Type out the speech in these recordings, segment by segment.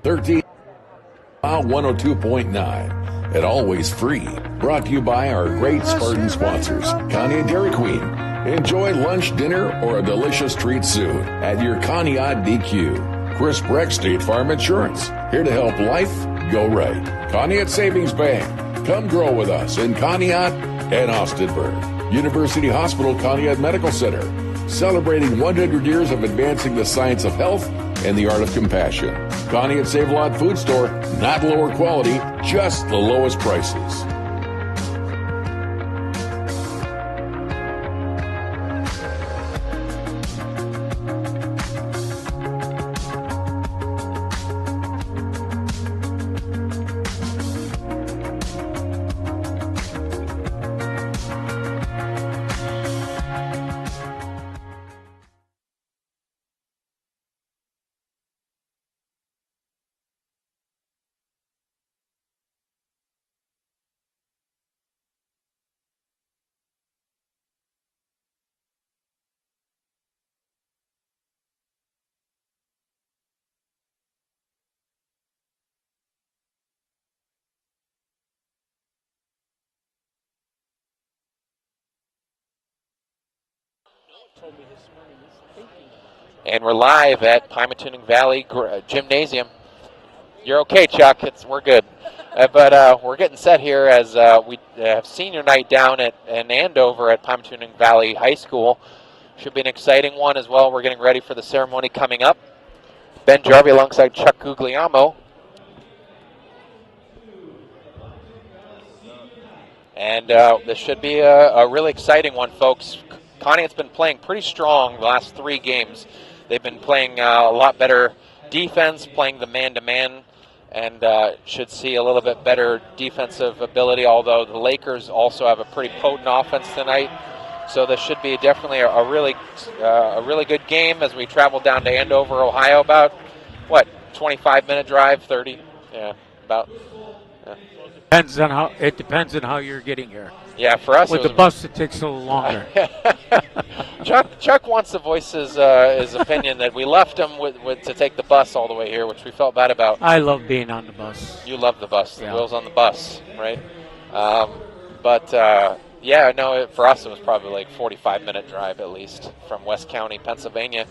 13 102.9 and always free. Brought to you by our great Spartan sponsors, Conneaut Dairy Queen. Enjoy lunch, dinner, or a delicious treat soon at your Conneaut DQ. Chris Breck State Farm Insurance, here to help life go right. Conneaut Savings Bank, come grow with us in Conneaut and Austinburg. University Hospital Conneaut Medical Center, celebrating 100 years of advancing the science of health and the art of compassion. Conneaut Save-A-Lot Food Store, not lower quality, just the lowest prices. And we're live at Pymatuning Valley Gymnasium. You're okay, Chuck. We're good. But we're getting set here as we have senior night down in Andover at Pymatuning Valley High School. Should be an exciting one as well. We're getting ready for the ceremony coming up. Ben Jarvie alongside Chuck Guglielmo. And this should be a really exciting one, folks. Conneaut's been playing pretty strong the last 3 games. They've been playing a lot better defense, playing the man-to-man, and should see a little bit better defensive ability, although the Lakers also have a pretty potent offense tonight. So this should be definitely a really good game as we travel down to Andover, Ohio, about, 25-minute drive, 30? Yeah, about. Yeah. It depends on how you're getting here. Yeah, for us, with the bus, it takes a little longer. Chuck wants to voice his opinion that we left him to take the bus all the way here, which we felt bad about. I love being on the bus. You love the bus. Yeah. The wheels on the bus, right? For us, it was probably like 45-minute drive at least from West County, Pennsylvania.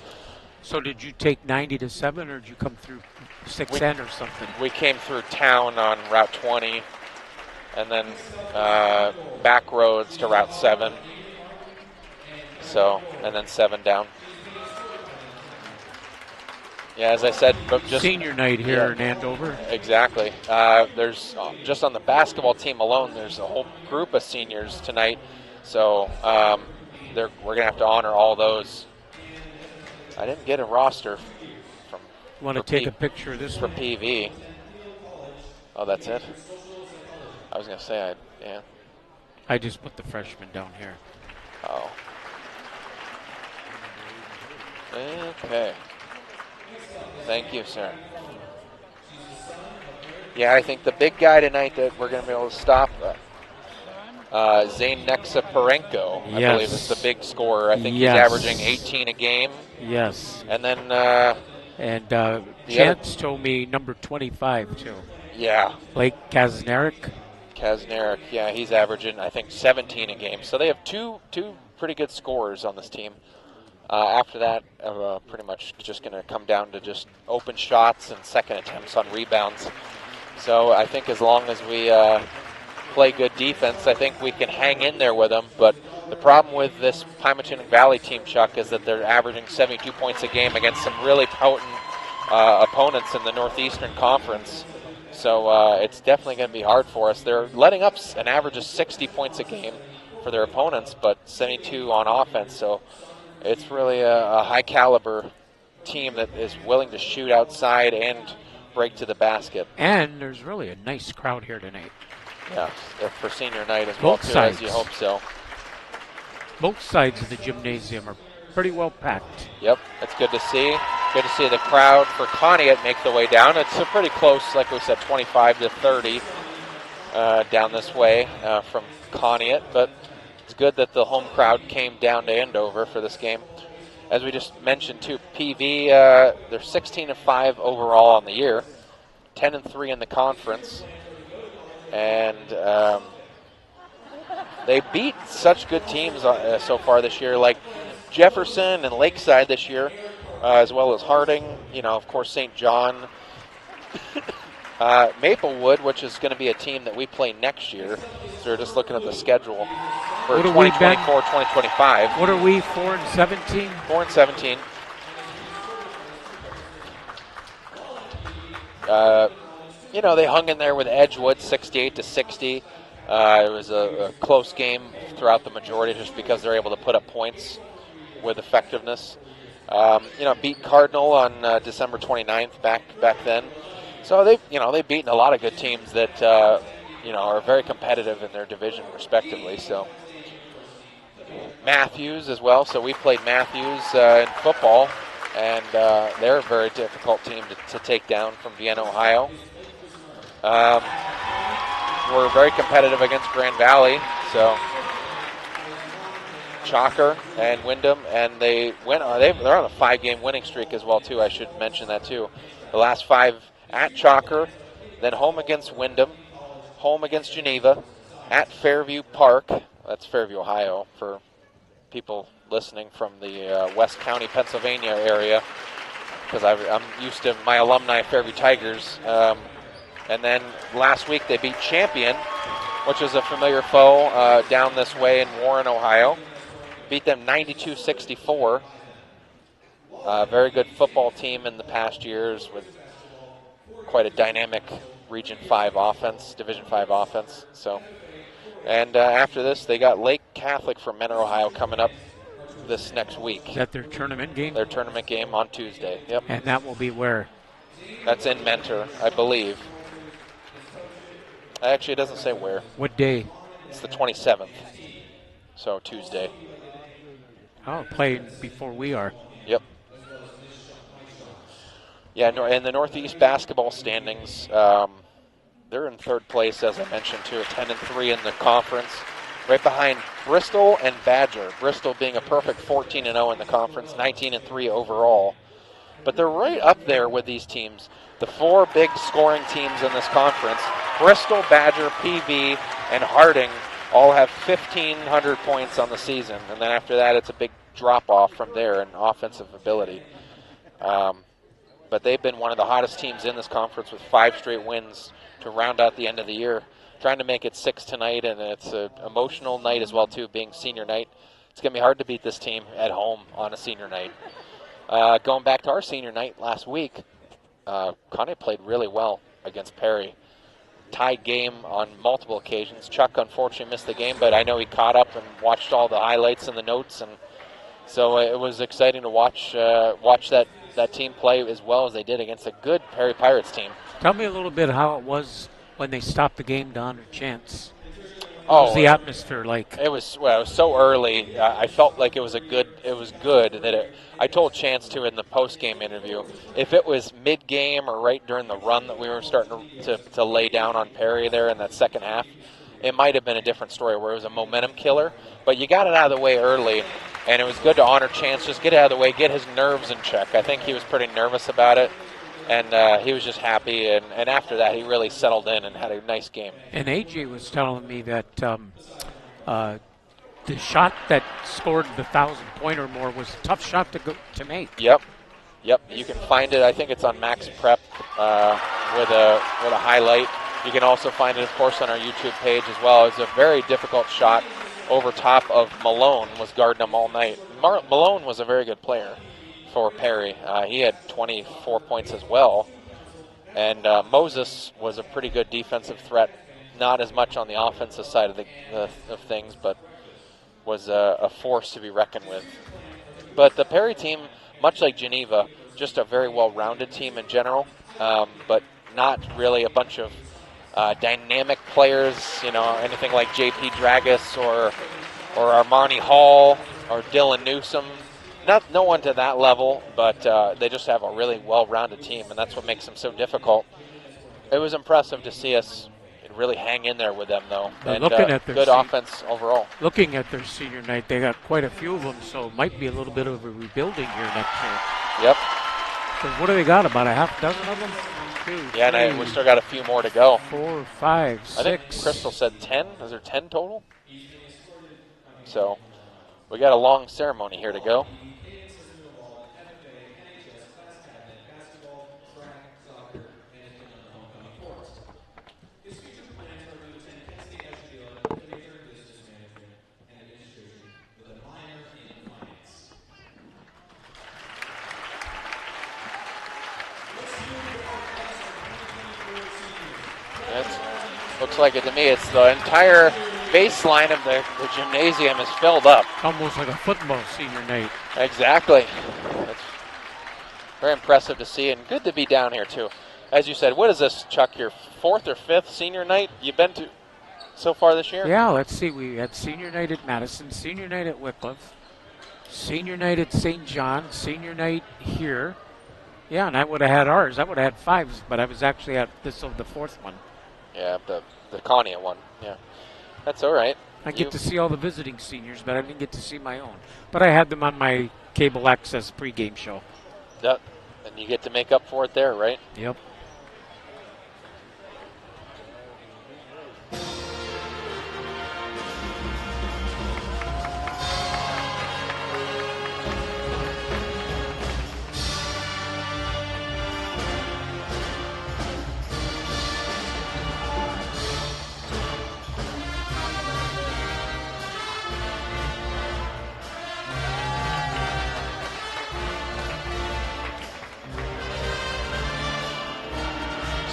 So did you take 90 to 7, or did you come through 6N or something? We came through town on Route 20. And then back roads to Route 7. And then 7 down. Yeah, as I said, just senior night here in Andover. Exactly. There's just on the basketball team alone, there's a whole group of seniors tonight. So we're going to have to honor all those. I didn't get a roster from. Want to take a picture of this for PV? Oh, that's it. I was going to say, I just put the freshman down here. Oh. Okay. Thank you, sir. Yeah, I think the big guy tonight that we're going to be able to stop, Zane Nexa-Parenko, I believe is the big scorer. I think he's averaging 18 a game. Yes. And then... Chance told me number 25, too. Yeah. Blake Kasnarek, yeah, he's averaging, I think, 17 a game. So they have two pretty good scorers on this team. After that, pretty much just going to come down to just open shots and second attempts on rebounds. So I think as long as we play good defense, I think we can hang in there with them. But the problem with this Pymatuning Valley team, Chuck, is that they're averaging 72 points a game against some really potent opponents in the Northeastern Conference. So it's definitely going to be hard for us. They're letting up an average of 60 points a game for their opponents, but 72 on offense. So it's really a high-caliber team that is willing to shoot outside and break to the basket. And there's really a nice crowd here tonight. Yeah, for senior night as well, too, as you hope so. both sides of the gymnasium are pretty well packed. Yep, it's good to see. Good to see the crowd for Conneaut make the way down. It's a pretty close, like we said, 25 to 30 down this way from Conneaut, but it's good that the home crowd came down to Andover for this game. As we just mentioned, too, PV, they're 16-5 overall on the year, 10-3 in the conference, and they beat such good teams so far this year, like Jefferson and Lakeside this year, as well as Harding, of course, St. John, Maplewood, which is going to be a team that we play next year. So we're just looking at the schedule for 2024-2025. What are we, 4-17? 4-17. They hung in there with Edgewood, 68-60. It was a close game throughout the majority, just because they're able to put up points with effectiveness. Beat Cardinal on December 29th back then. So they've beaten a lot of good teams that are very competitive in their division respectively. So Matthews as well. So we played Matthews in football, and they're a very difficult team to take down from Vienna, Ohio. We're very competitive against Grand Valley, so Chalker and Wyndham, and they're on a 5-game winning streak as well too. I should mention that too. The last 5 at Chalker, then home against Wyndham, home against Geneva, at Fairview Park. That's Fairview, Ohio, for people listening from the West County, Pennsylvania area, because I'm used to my alumni Fairview Tigers. And then last week they beat Champion, which is a familiar foe down this way in Warren, Ohio. Beat them 92-64. Very good football team in the past years with quite a dynamic Division 5 offense. So, and after this, they got Lake Catholic from Mentor, Ohio coming up this next week. Is that their tournament game? Their tournament game on Tuesday. Yep. And that will be where? That's in Mentor, I believe. Actually, it doesn't say where. What day? It's the 27th. So Tuesday. Oh, playing before we are. Yep. Yeah, in the Northeast basketball standings, they're in third place, as I mentioned, too, 10-3 in the conference. Right behind Bristol and Badger. Bristol being a perfect 14-0 in the conference, 19-3 overall. But they're right up there with these teams. The 4 big scoring teams in this conference, Bristol, Badger, PV, and Harding, all have 1,500 points on the season. And then after that, it's a big drop-off from there in offensive ability. But they've been one of the hottest teams in this conference with 5 straight wins to round out the end of the year. Trying to make it 6 tonight, and it's an emotional night as well, too, being senior night. It's going to be hard to beat this team at home on a senior night. Going back to our senior night last week, Conneaut played really well against Perry. Tied game on multiple occasions. Chuck unfortunately missed the game, but I know he caught up and watched all the highlights and the notes, and so it was exciting to watch that team play as well as they did against a good Perry Pirates team. Tell me a little bit how it was when they stopped the game to honor Chance. What was the atmosphere like? It was so early. I felt like it was good that I told Chance too in the post-game interview, if it was mid-game or right during the run that we were starting to lay down on Perry there in that second half, it might have been a different story where it was a momentum killer. But you got it out of the way early, and it was good to honor Chance. Just get it out of the way, get his nerves in check. I think he was pretty nervous about it. And he was just happy, and after that, he really settled in and had a nice game. And AJ was telling me that the shot that scored the 1,000-point or more was a tough shot to make. Yep. You can find it. I think it's on Max Prep with a highlight. You can also find it, of course, on our YouTube page as well. It's a very difficult shot over top of Malone, was guarding him all night. Malone was a very good player for Perry. He had 24 points as well. And Moses was a pretty good defensive threat, not as much on the offensive side of things, but was a force to be reckoned with. But the Perry team, much like Geneva, just a very well-rounded team in general, but not really a bunch of dynamic players, anything like J.P. Dragus or or Armani Hall or Dylan Newsom. No one to that level, but they just have a really well-rounded team, and that's what makes them so difficult. It was impressive to see us really hang in there with them, though. And looking at their good offense overall. Looking at their senior night, they got quite a few of them, so it might be a little bit of a rebuilding here next year. Yep. So what do they got, about a half dozen of them? 2, Yeah, 3, and we still got a few more to go. 4, 5, 6. I think Crystal said 10. Is there 10 total? So we got a long ceremony here to go. Looks like it to me. It's the entire baseline of the gymnasium is filled up. Almost like a football senior night. Exactly. It's very impressive to see, and good to be down here too. As you said, what is this, Chuck, your 4th or 5th senior night you've been to so far this year? Yeah, let's see. We had senior night at Madison, senior night at Wycliffe, senior night at St. John, senior night here. Yeah, and I would have had ours. I would have had 5s, but I was actually at the 4th one. Yeah, the Conneaut one. Yeah, that's all right. I get to see all the visiting seniors, but I didn't get to see my own. But I had them on my cable access pregame show. Yep, and you get to make up for it there, right? Yep.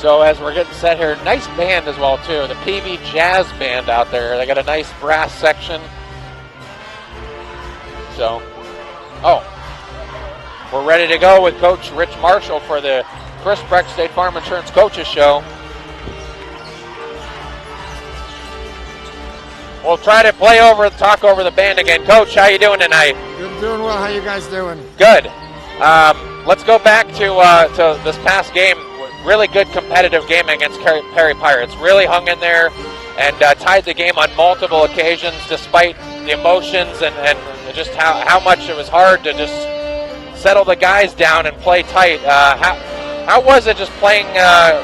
So as we're getting set here, nice band as well too. The PV Jazz Band out there. They got a nice brass section. So, we're ready to go with Coach Rich Marshall for the Chris Breck State Farm Insurance Coaches Show. We'll try to talk over the band again. Coach, how you doing tonight? Doing well. How you guys doing? Good. Let's go back to this past game. Really good competitive game against Perry Pirates. Really hung in there and tied the game on multiple occasions despite the emotions and just how much it was hard to just settle the guys down and play tight. How was it just playing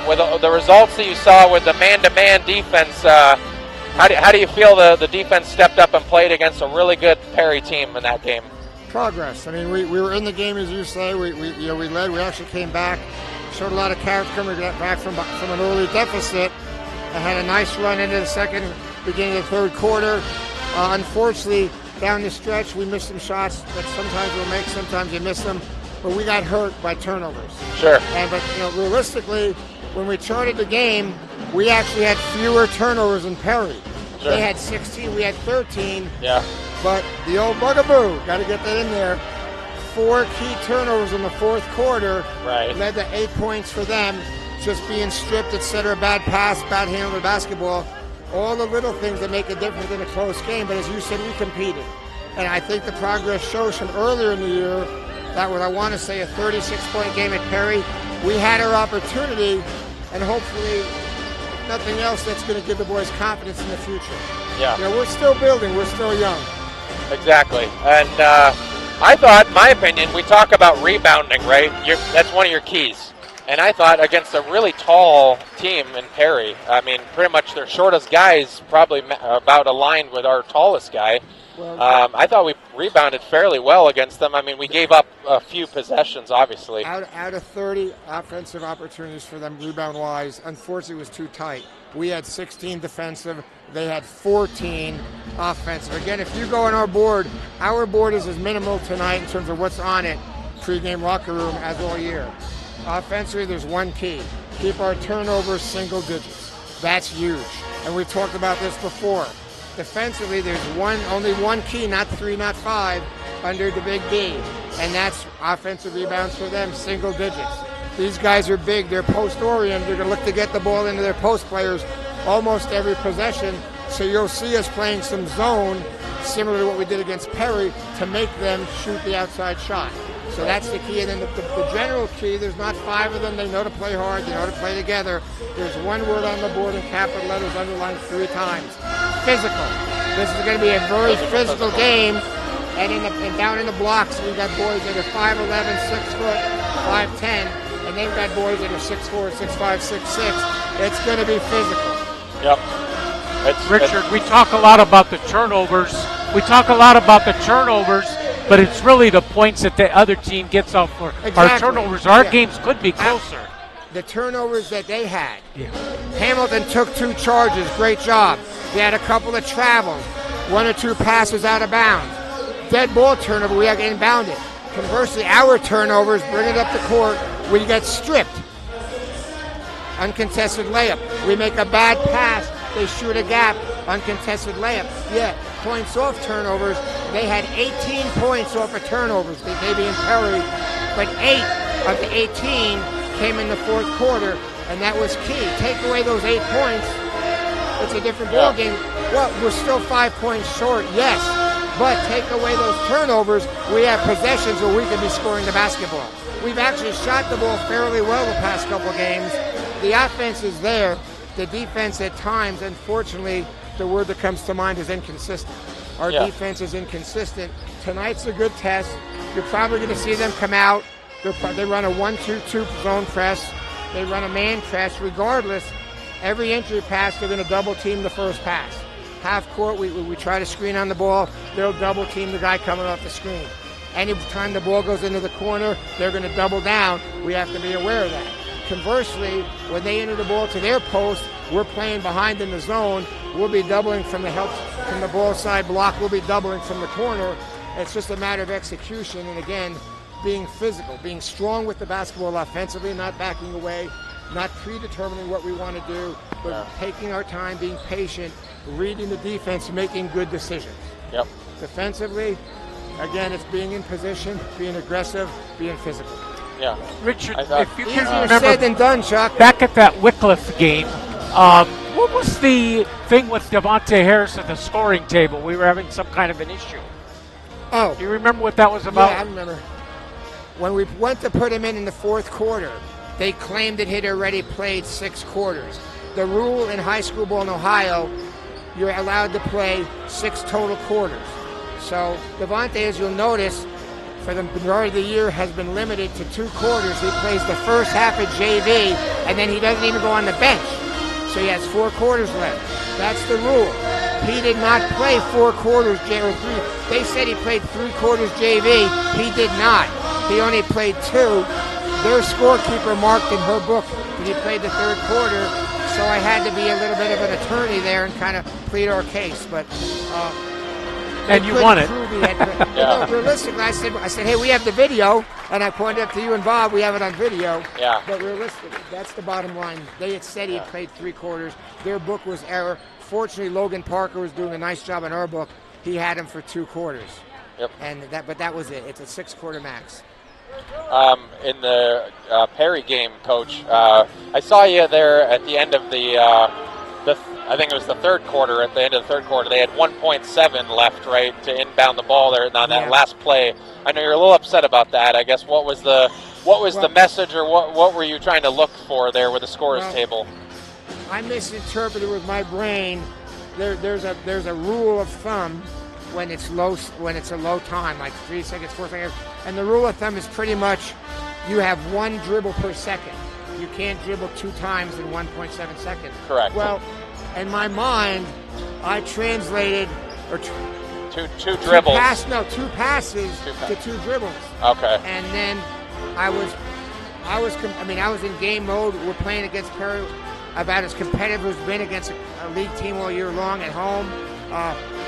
with the results that you saw with the man-to-man defense? How do you feel the defense stepped up and played against a really good Perry team in that game? Progress. I mean, we were in the game, as you say. We led. We actually came back. Showed a lot of character coming back from an early deficit and had a nice run into the second, beginning of the third quarter. Unfortunately, down the stretch, we missed some shots that sometimes we'll make, sometimes you miss them, but we got hurt by turnovers. Sure. But realistically, when we charted the game, we actually had fewer turnovers than Perry. Sure. They had 16, we had 13. Yeah. But the old bugaboo, got to get that in there. 4 key turnovers in the fourth quarter. Right. Led to 8 points for them. Just being stripped, etc. Bad pass, bad handle of the basketball. All the little things that make a difference in a close game. But as you said, we competed. And I think the progress shows from earlier in the year. That was, I want to say, a 36-point game at Perry. We had our opportunity, and hopefully, if nothing else, that's going to give the boys confidence in the future. Yeah. We're still building. We're still young. Exactly. And I thought, in my opinion, we talk about rebounding, right? That's one of your keys. And I thought against a really tall team in Perry, I mean, pretty much their shortest guy is probably about aligned with our tallest guy. Well, I thought we rebounded fairly well against them. I mean, we gave up a few possessions, obviously. Out of 30 offensive opportunities for them rebound-wise, unfortunately it was too tight. We had 16 defensive. They had 14 offensive. Again, if you go on our board is as minimal tonight in terms of what's on it, pregame locker room, as all year. Offensively, there's one key. Keep our turnovers single digits. That's huge. And we've talked about this before. Defensively, there's only one key, not 3, not 5, under the big D. And that's offensive rebounds for them, single digits. These guys are big. They're post-oriented. They're going to look to get the ball into their post players almost every possession. So you'll see us playing some zone, similar to what we did against Perry, to make them shoot the outside shot. So that's the key. And then the general key, there's not 5 of them. They know to play hard. They know to play together. There's one word on the board in capital letters underlined 3 times. Physical. This is going to be a very physical game. And down in the blocks, we've got boys that are 5'11", 6 foot, 5'10", and they've got boys that are 6'4", 6'5", 6'6". It's going to be physical. Yep. Richard, we talk a lot about the turnovers. But it's really the points that the other team gets off for our turnovers. Our games could be closer. The turnovers that they had. Yeah. Hamilton took 2 charges. Great job. They had a couple of travels. 1 or 2 passes out of bounds. Dead ball turnover, we have inbounded. Conversely, our turnovers, bring it up the court, we get stripped. Uncontested layup. We make a bad pass, they shoot a gap. Uncontested layup. Yeah, points off turnovers. They had 18 points off of turnovers, maybe in Perry, but 8 of the 18 came in the 4th quarter, and that was key. Take away those 8 points, it's a different ball game. Well, we're still 5 points short, yes, but take away those turnovers, we have possessions where we could be scoring the basketball. We've actually shot the ball fairly well the past couple games. The offense is there. The defense at times, unfortunately, the word that comes to mind is inconsistent. Our defense is inconsistent. Tonight's a good test. You're probably going to see them come out. They run a 1-2-2 zone press. They run a man press. Regardless, every entry pass, they're going to double team the first pass. Half court, we try to screen on the ball. They'll double team the guy coming off the screen. Anytime the ball goes into the corner, they're going to double down. We have to be aware of that. Conversely, when they enter the ball to their post, we're playing behind in the zone. We'll be doubling from the ball side block. We'll be doubling from the corner. It's just a matter of execution. And again, being physical, being strong with the basketball offensively, not backing away, not predetermining what we want to do, but taking our time, being patient, reading the defense, making good decisions. Yep. Defensively, again, it's being in position, being aggressive, being physical. Yeah. Richard, if you can easier remember, said than done, Chuck. back at that Wycliffe game, what was the thing with Devontae Harris at the scoring table? We were having some kind of an issue. Oh. Do you remember what that was about? Yeah, I remember. When we went to put him in the 4th quarter, they claimed that he'd already played 6 quarters. The rule in high school ball in Ohio, you're allowed to play 6 total quarters. So Devontae, as you'll notice, for the majority of the year has been limited to 2 quarters. He plays the first half of JV, and then he doesn't even go on the bench. So he has 4 quarters left. That's the rule. He did not play 4 quarters, or 3. They said he played 3 quarters JV. He did not. He only played 2. Their scorekeeper marked in her book that he played the 3rd quarter, so I had to be a little bit of an attorney there and kind of plead our case. But and you won it. Realistically, I said, hey, we have the video, and I pointed up to you and Bob. We have it on video. Yeah. But realistically, that's the bottom line. They had said he had played 3 quarters. Their book was error. Fortunately, Logan Parker was doing a nice job in our book. He had him for 2 quarters. Yep. But that was it. It's a 6-quarter max. In the Perry game, Coach, I saw you there at the end of I think it was the 3rd quarter. At the end of the 3rd quarter, they had 1.7 left, right, to inbound the ball there on that last play. I know you're a little upset about that. I guess what was the message, or what were you trying to look for there with the scores table? I misinterpreted with my brain. There's a rule of thumb when it's a low time, like 3 seconds, 4 seconds, and the rule of thumb is pretty much you have 1 dribble per second. You can't dribble 2 times in 1.7 seconds. Correct. Well, in my mind, I translated two dribbles. 2 passes to 2 dribbles. Okay. And then I was in game mode. We're playing against Perry, about as competitive as we've been against a league team all year long at home.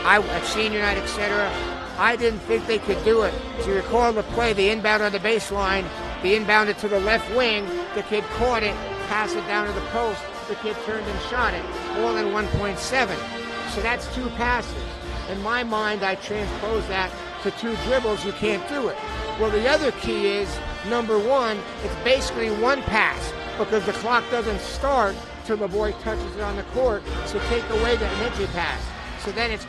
At senior night, etc. I didn't think they could do it. So you recall the play, the inbound on the baseline, the inbounded to the left wing, the kid caught it, passed it down to the post, the kid turned and shot it, all in 1.7. So that's 2 passes. In my mind, I transpose that to 2 dribbles. You can't do it. Well, the other key is, number 1, it's basically 1 pass, because the clock doesn't start till the boy touches it on the court, so take away that entry pass. So then it's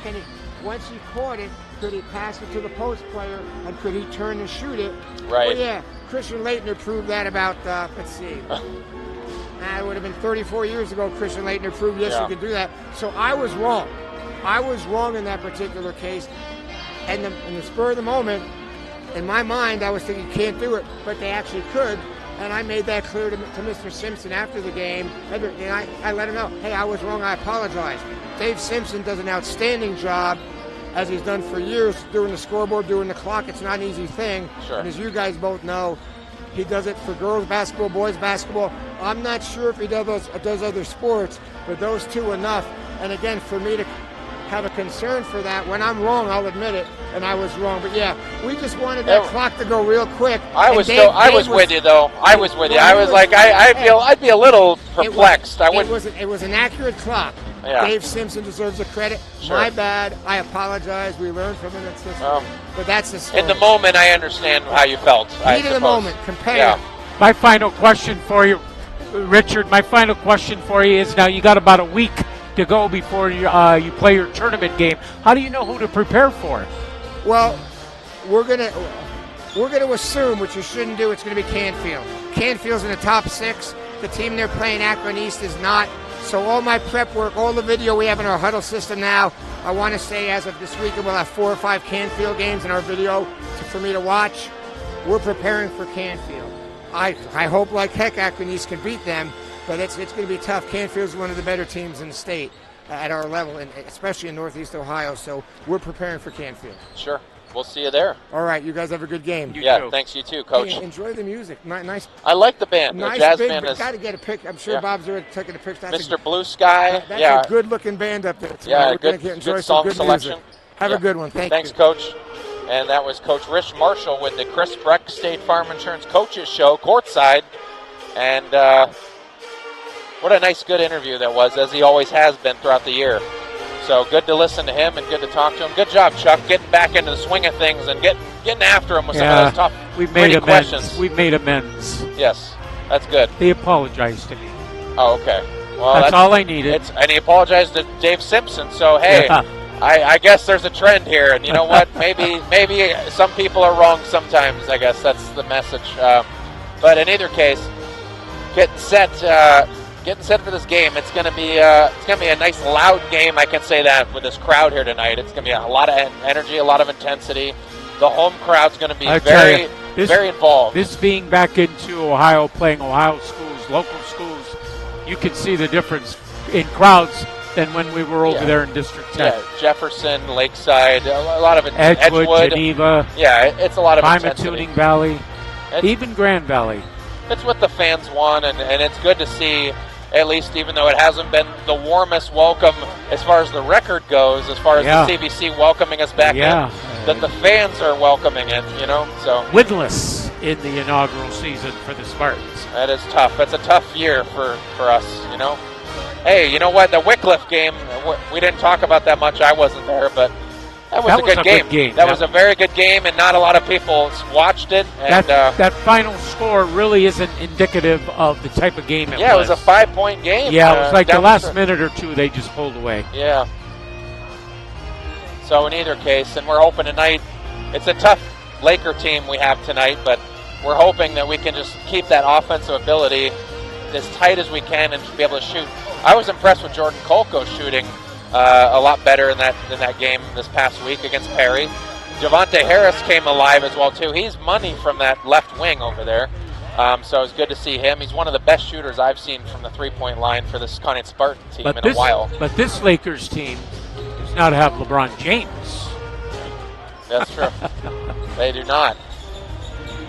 once he caught it, could he pass it to the post player, and could he turn and shoot it? Right. Well, yeah, Christian Laettner proved that about, let's see. It would have been 34 years ago Christian Laettner proved, yes, you could do that. So I was wrong. I was wrong in that particular case. And in the spur of the moment, in my mind, I was thinking, you can't do it, but they actually could. And I made that clear to Mr. Simpson after the game. And I let him know, hey, I was wrong, I apologize. Dave Simpson does an outstanding job, as he's done for years, doing the scoreboard, doing the clock. It's not an easy thing. Sure. And as you guys both know, he does it for girls basketball, boys basketball. I'm not sure if he does other sports, but those two enough. And again, for me to have a concern for that, when I'm wrong, I'll admit it, and I was wrong. But yeah, we just wanted that clock to go real quick. I was with you though. I was with you. I was like, I'd be a little perplexed. It was an accurate clock. Yeah. Dave Simpson deserves the credit. Sure. My bad. I apologize. We learned from it. But that's the story. In the moment, I understand how you felt. Heat of the moment. Compare. Yeah. My final question for you, Richard, is now you got about a week to go before you play your tournament game. How do you know who to prepare for? Well, we're gonna assume, which you shouldn't do, it's gonna be Canfield. Canfield's in the top 6. The team they're playing, Akron East, is not. So all my prep work, all the video we have in our huddle system now, I want to say as of this weekend we'll have 4 or 5 Canfield games in our video for me to watch. We're preparing for Canfield. I hope like heck Akron East can beat them, but it's going to be tough. Canfield's one of the better teams in the state at our level, and especially in Northeast Ohio. So we're preparing for Canfield. Sure. We'll see you there. All right, you guys have a good game. You too. Thanks, you too, Coach. Hey, enjoy the music. Nice. I like the band. Nice the jazz big, band is. Got to get a pic. I'm sure Bob's already taking a picture. Mr. Blue Sky. That's a good-looking band up there. Yeah, We're good enjoy song some good selection. Music. Have a good one. Thanks, Coach. And that was Coach Rich Marshall with the Chris Breck State Farm Insurance Coaches Show, courtside. And what a nice, good interview that was, as he always has been throughout the year. So good to listen to him and good to talk to him. Good job, Chuck, getting back into the swing of things and getting after him with some of those tough questions. We've made amends. Yes, that's good. They apologized to me. Oh, okay. Well, that's all I needed. And he apologized to Dave Simpson. So hey, I guess there's a trend here, and you know what? maybe some people are wrong sometimes. I guess that's the message. But in either case, getting set for this game. It's gonna be a nice loud game. I can say that with this crowd here tonight. It's gonna be a lot of energy, a lot of intensity. The home crowd's gonna be very involved. This being back into Ohio, playing Ohio schools, local schools, you can see the difference in crowds than when we were over there in District 10. Yeah, Jefferson, Lakeside, a lot of it. Edgewood, Geneva. Yeah, it's a lot of intensity. Pymatuning Valley, even Grand Valley. It's what the fans want, and it's good to see, at least even though it hasn't been the warmest welcome as far as the record goes, as far as the CBC welcoming us back in, that the fans are welcoming it, so. Winless in the inaugural season for the Spartans. That is tough. That's a tough year for us, Hey, you know what? The Wycliffe game, we didn't talk about that much. I wasn't there, but that was a good game. That was a very good game, and not a lot of people watched it. And that final score really isn't indicative of the type of game it was. Yeah, it was a 5-point game. Yeah, it was like the last minute or two they just pulled away. Yeah. So in either case, and we're hoping tonight, it's a tough Laker team we have tonight, but we're hoping that we can just keep that offensive ability as tight as we can and be able to shoot. I was impressed with Jordan Kolko shooting a lot better in that game this past week against Perry. Javante Harris came alive as well too. He's money from that left wing over there. So it's good to see him. He's one of the best shooters I've seen from the three-point line for this Conneaut Spartan team in a while. But this Lakers team does not have LeBron James. That's true. They do not.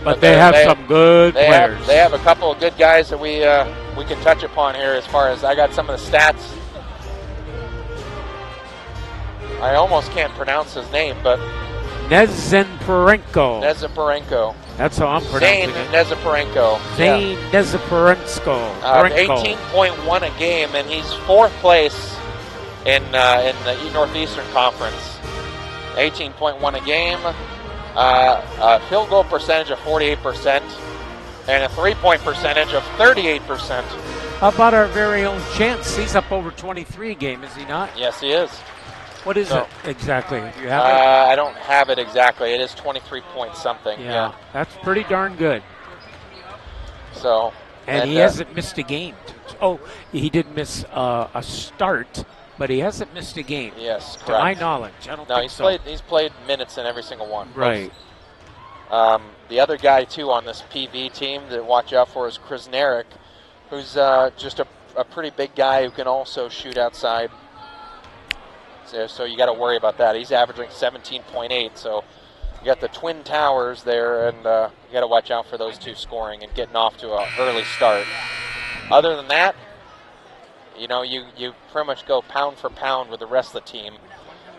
But they have some good players. They have a couple of good guys that we can touch upon here as far as I got some of the stats. I almost can't pronounce his name, but Nezeparenko. That's how I'm pronouncing it. Nezeparenko. Zane Nezeparenko. 18.1 a game, and he's 4th place in the Northeastern Conference. 18.1 a game. A field goal percentage of 48%, and a 3-point percentage of 38%. How about our very own Chance? He's up over 23 a game, is he not? Yes, he is. What is So, it exactly? Do you have it? I don't have it exactly. It is 23 point something. Yeah, that's pretty darn good. So, And he hasn't missed a game. Oh, he did miss a start, but he hasn't missed a game. Yes, correct. To my knowledge, I don't think so. He's played minutes in every single one. Right. The other guy, too, on this PV team that watch out for is Krasneric, who's just a pretty big guy who can also shoot outside. So you got to worry about that. He's averaging 17.8, so you got the Twin Towers there, and you got to watch out for those two scoring and getting off to an early start. Other than that, you pretty much go pound for pound with the rest of the team.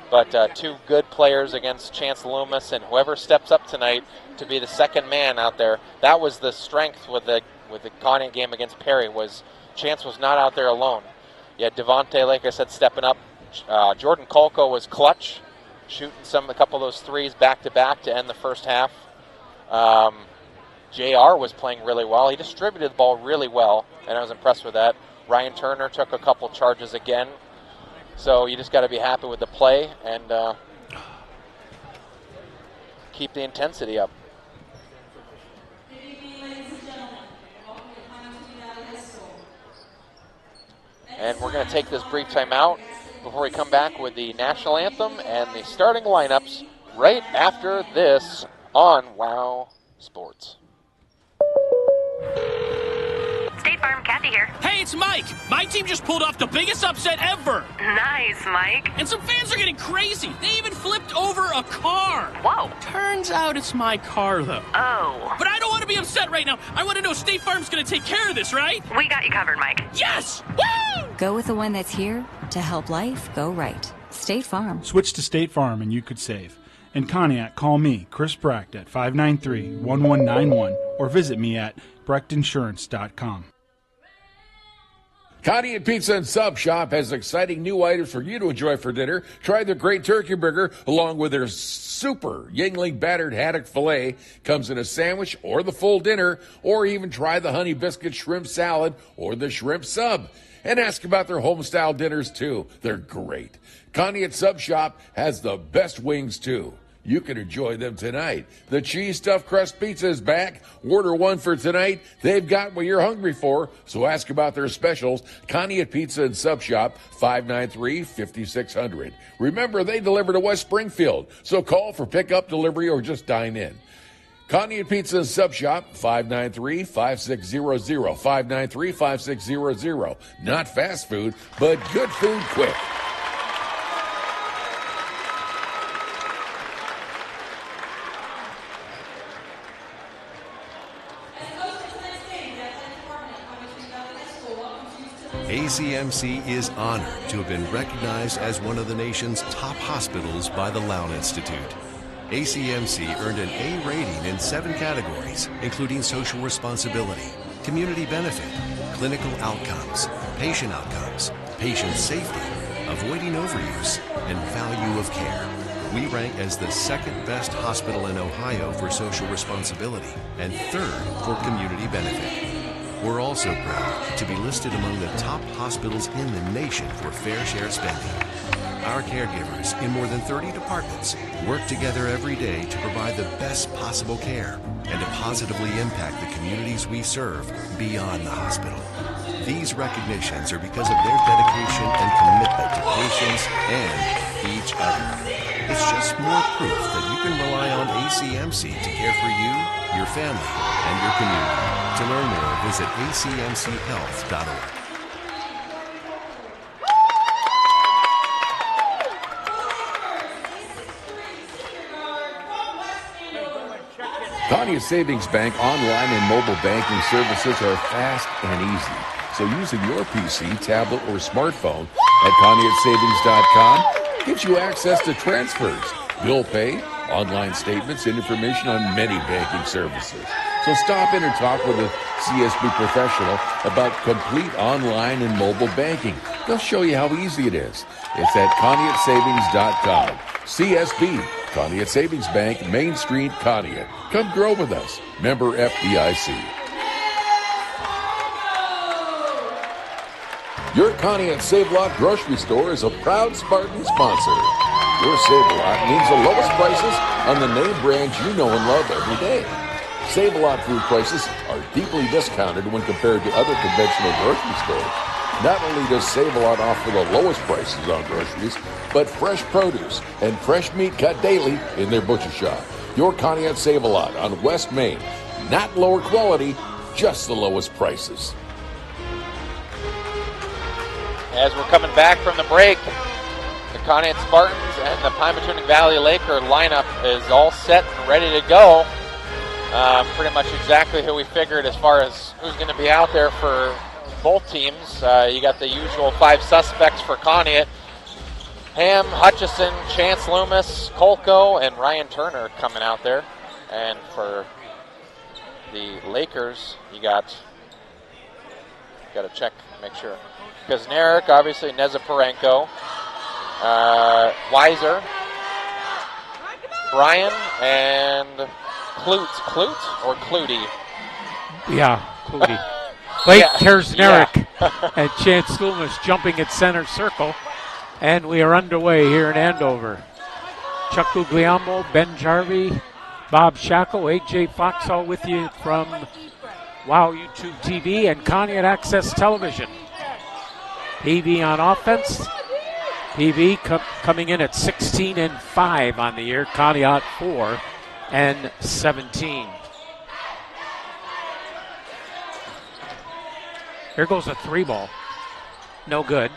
But two good players against Chance Loomis, and whoever steps up tonight to be the second man out there. That was the strength with the Conneaut game against Perry, was Chance was not out there alone. You had Devontae, like I said, stepping up. Jordan Kolko was clutch, shooting a couple of those threes back-to-back to end the first half. JR was playing really well. He distributed the ball really well, and I was impressed with that. Ryan Turner took a couple charges again. So you just got to be happy with the play and keep the intensity up. And we're going to take this brief timeout before we come back with the national anthem and the starting lineups right after this on WOW Sports. State Farm, Kathy here. Hey, it's Mike. My team just pulled off the biggest upset ever. Nice, Mike. And some fans are getting crazy. They even flipped over a car. Whoa. Turns out it's my car, though. Oh. But I don't want to be upset right now. I want to know State Farm's going to take care of this, right? We got you covered, Mike. Yes! Woo! Go with the one that's here to help life go right. State Farm. Switch to State Farm and you could save. In Conneaut, call me, Chris Brecht, at 593-1191 or visit me at brechtinsurance.com. Conneaut Pizza and Sub Shop has exciting new items for you to enjoy for dinner. Try their great turkey burger along with their super Yingling battered haddock filet. Comes in a sandwich or the full dinner, or even try the honey biscuit shrimp salad or the shrimp sub. And ask about their home-style dinners, too. They're great. Conneaut Sub Shop has the best wings, too. You can enjoy them tonight. The cheese stuffed crust pizza is back. Order one for tonight. They've got what you're hungry for, so ask about their specials. Conneaut Pizza and Sub Shop, 593-5600. Remember, they deliver to West Springfield, so call for pickup, delivery, or just dine in. Conneaut Pizza and Sub Shop, 593-5600. 593-5600. Not fast food, but good food quick. ACMC is honored to have been recognized as one of the nation's top hospitals by the Lown Institute. ACMC earned an A rating in 7 categories, including social responsibility, community benefit, clinical outcomes, patient safety, avoiding overuse, and value of care. We rank as the 2nd best hospital in Ohio for social responsibility and 3rd for community benefit. We're also proud to be listed among the top hospitals in the nation for fair share spending. Our caregivers in more than 30 departments work together every day to provide the best possible care and to positively impact the communities we serve beyond the hospital. These recognitions are because of their dedication and commitment to patients and each other. It's just more proof that you can rely on ACMC to care for you, your family, and your community. To learn more, visit acmchealth.org. Conneaut Savings Bank online and mobile banking services are fast and easy. So using your PC, tablet, or smartphone at ConneautSavings.com gives you access to transfers, bill pay, online statements, and information on many banking services. So stop in and talk with a CSB professional about complete online and mobile banking. They'll show you how easy it is. It's at ConneautSavings.com. CSB, Conneaut Savings Bank, Main Street, Conneaut. Come grow with us. Member FDIC. Your Conneaut Save-A-Lot grocery store is a proud Spartan sponsor. Your Save-A-Lot means the lowest prices on the name brands you know and love every day. Save-A-Lot food prices are deeply discounted when compared to other conventional grocery stores. Not only does Save-A-Lot offer the lowest prices on groceries, but fresh produce and fresh meat cut daily in their butcher shop. Your Conneaut Save-A-Lot on West Main. Not lower quality, just the lowest prices. As we're coming back from the break, the Conneaut Spartans and the Pymatuning Valley Laker lineup is all set and ready to go. Pretty much exactly who we figured as far as who's going to be out there for both teams. You got the usual 5 suspects for Conneaut. Ham, Hutchison, Chance Loomis, Kolko, and Ryan Turner coming out there. And for the Lakers, you got to check, make sure. Kaznarek, obviously, Nezaparenko, Weiser, Bryan, and Klute or Clutie? Yeah, Clutie. Blake Kaznarek Yeah. and Chance Loomis jumping at center circle. And we are underway here in Andover. Chuck Guglielmo, Ben Jarvie, Bob Shackle, AJ Fox, all with you from WOW YouTube TV and Conneaut Access Television. PV on offense. PV coming in at 16-5 on the year. Conneaut 4-17. Here goes a 3-ball. No good.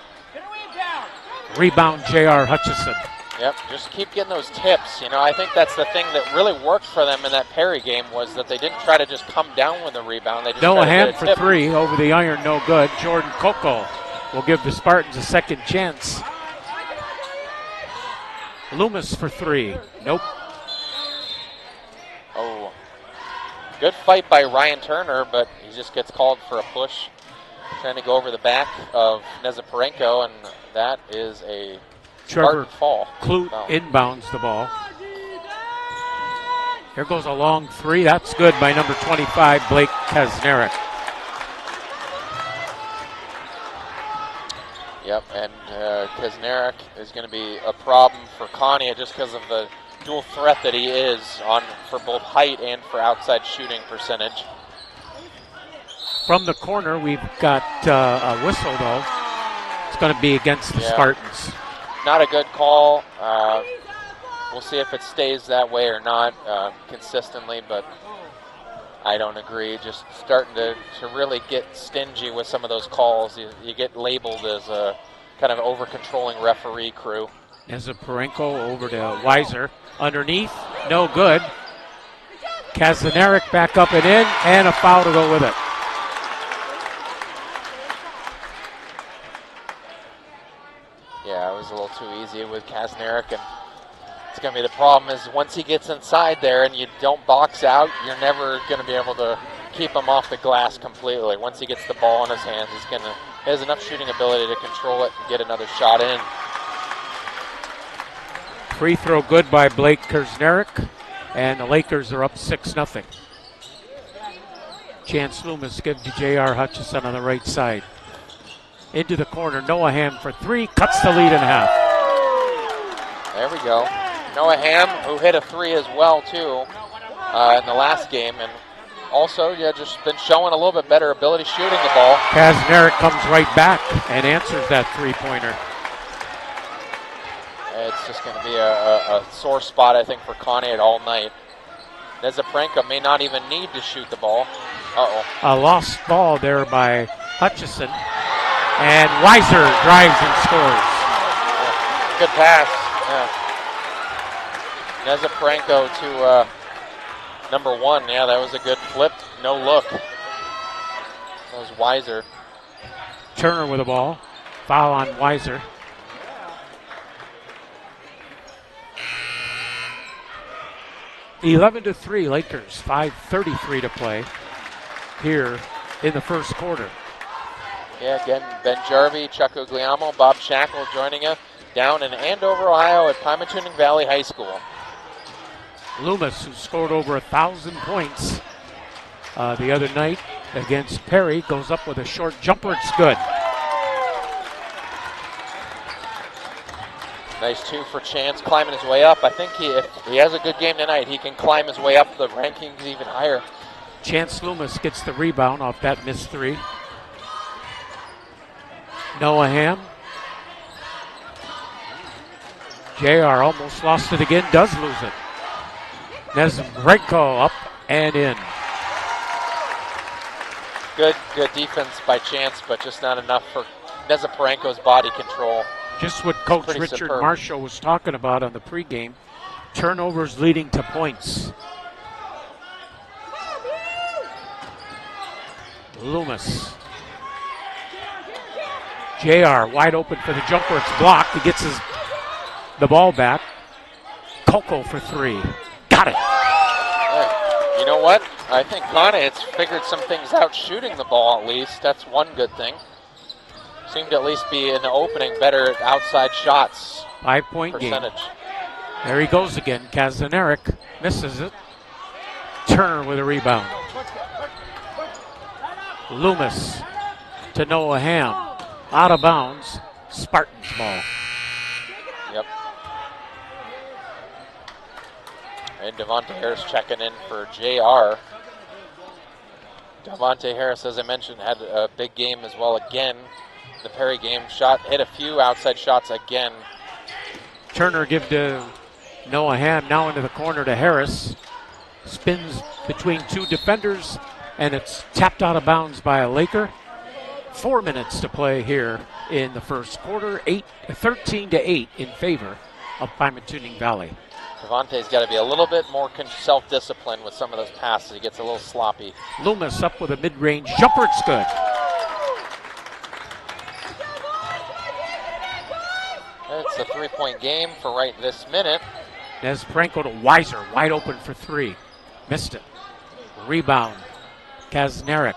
Rebound, J.R. Hutchison. Yep, just keep getting those tips. You know, I think that's the thing that really worked for them in that Perry game was that they didn't try to just come down with a rebound. They just Noah tried to Ham get a for tip. 3 over the iron, no good. Jordan Coco will give the Spartans a second chance. Loomis for 3. Nope. Oh, good fight by Ryan Turner, but he just gets called for a push. Trying to go over the back of Nezaparenko, and that is a Trevor Spartan fall. Klute No. inbounds the ball. Here goes a long 3. That's good by number 25, Blake Kaznarek. Yep, and Kaznarek is going to be a problem for Conneaut just because of the dual threat that he is on for both height and for outside shooting percentage. From the corner, we've got a whistle, though. It's going to be against the Spartans. Not a good call. We'll see if it stays that way or not consistently, but I don't agree. Just starting to really get stingy with some of those calls. You get labeled as a kind of over-controlling referee crew. Nezaparenko over to Weiser. Underneath, no good. Kaznarek back up and in, and a foul to go with it. Yeah, it was a little too easy with Kaznarek, and it's going to be the problem is once he gets inside there and you don't box out, you're never going to be able to keep him off the glass completely. Once he gets the ball in his hands, he has enough shooting ability to control it and get another shot in. Free throw good by Blake Kaznarek, and the Lakers are up 6-0. Chance Loomis gives to J.R. Hutchison on the right side. Into the corner, Noah Ham for 3, cuts the lead in half. There we go. Noah Ham, who hit a 3 as well, too, in the last game. And also, just been showing a little bit better ability shooting the ball. Kaznarek comes right back and answers that 3-pointer. It's just going to be a sore spot, I think, for Conneaut all night. Nezaparenko may not even need to shoot the ball. Uh-oh. A lost ball there by Hutchison. And Weiser drives and scores. Yeah. Good pass. Yeah. Nezaparenko to number 1. Yeah, that was a good flip. No look. That was Weiser. Turner with the ball. Foul on Weiser. (11-3) Lakers. 5:33 to play here in the first quarter. Yeah, again, Ben Jarvie, Chuck Guglielmo, Bob Shackle joining you down in Andover, Ohio at Pymatuning Valley High School. Loomis, who scored over 1,000 points the other night against Perry, goes up with a short jumper. It's good. Nice 2 for Chance, climbing his way up. I think if he has a good game tonight, he can climb his way up the rankings even higher. Chance Loomis gets the rebound off that missed 3. Noah Ham. JR almost lost it again, does lose it. Nezembrenko up and in. Good defense by Chance, but just not enough for Nezembrenko's body control. Just what Coach Richard superb. Marshall was talking about on the pregame. Turnovers leading to points. Loomis. JR wide open for the jumper. It's blocked. He gets the ball back. Coco for 3. Got it. Hey, you know what? I think Conneaut's figured some things out shooting the ball at least. That's one good thing. Seemed to at least be in the opening better at outside shots. 5-point game. Percentage. There he goes again. Kazaneric misses it. Turner with a rebound. Loomis to Noah Ham. Out of bounds. Spartans ball. Yep. And Devontae Harris checking in for JR. Devontae Harris, as I mentioned, had a big game as well again. The Perry game hit a few outside shots again. Turner give to Noah Ham, now into the corner to Harris. Spins between 2 defenders, and it's tapped out of bounds by a Laker. 4 minutes to play here in the first quarter. 13-8 in favor of Pymatuning Valley. Devontae's got to be a little bit more self-disciplined with some of those passes. He gets a little sloppy. Loomis up with a mid-range jumper. It's good. It's a 3-point game for right this minute. Nezembrenko to Weiser, wide open for 3. Missed it. Rebound. Kazaneric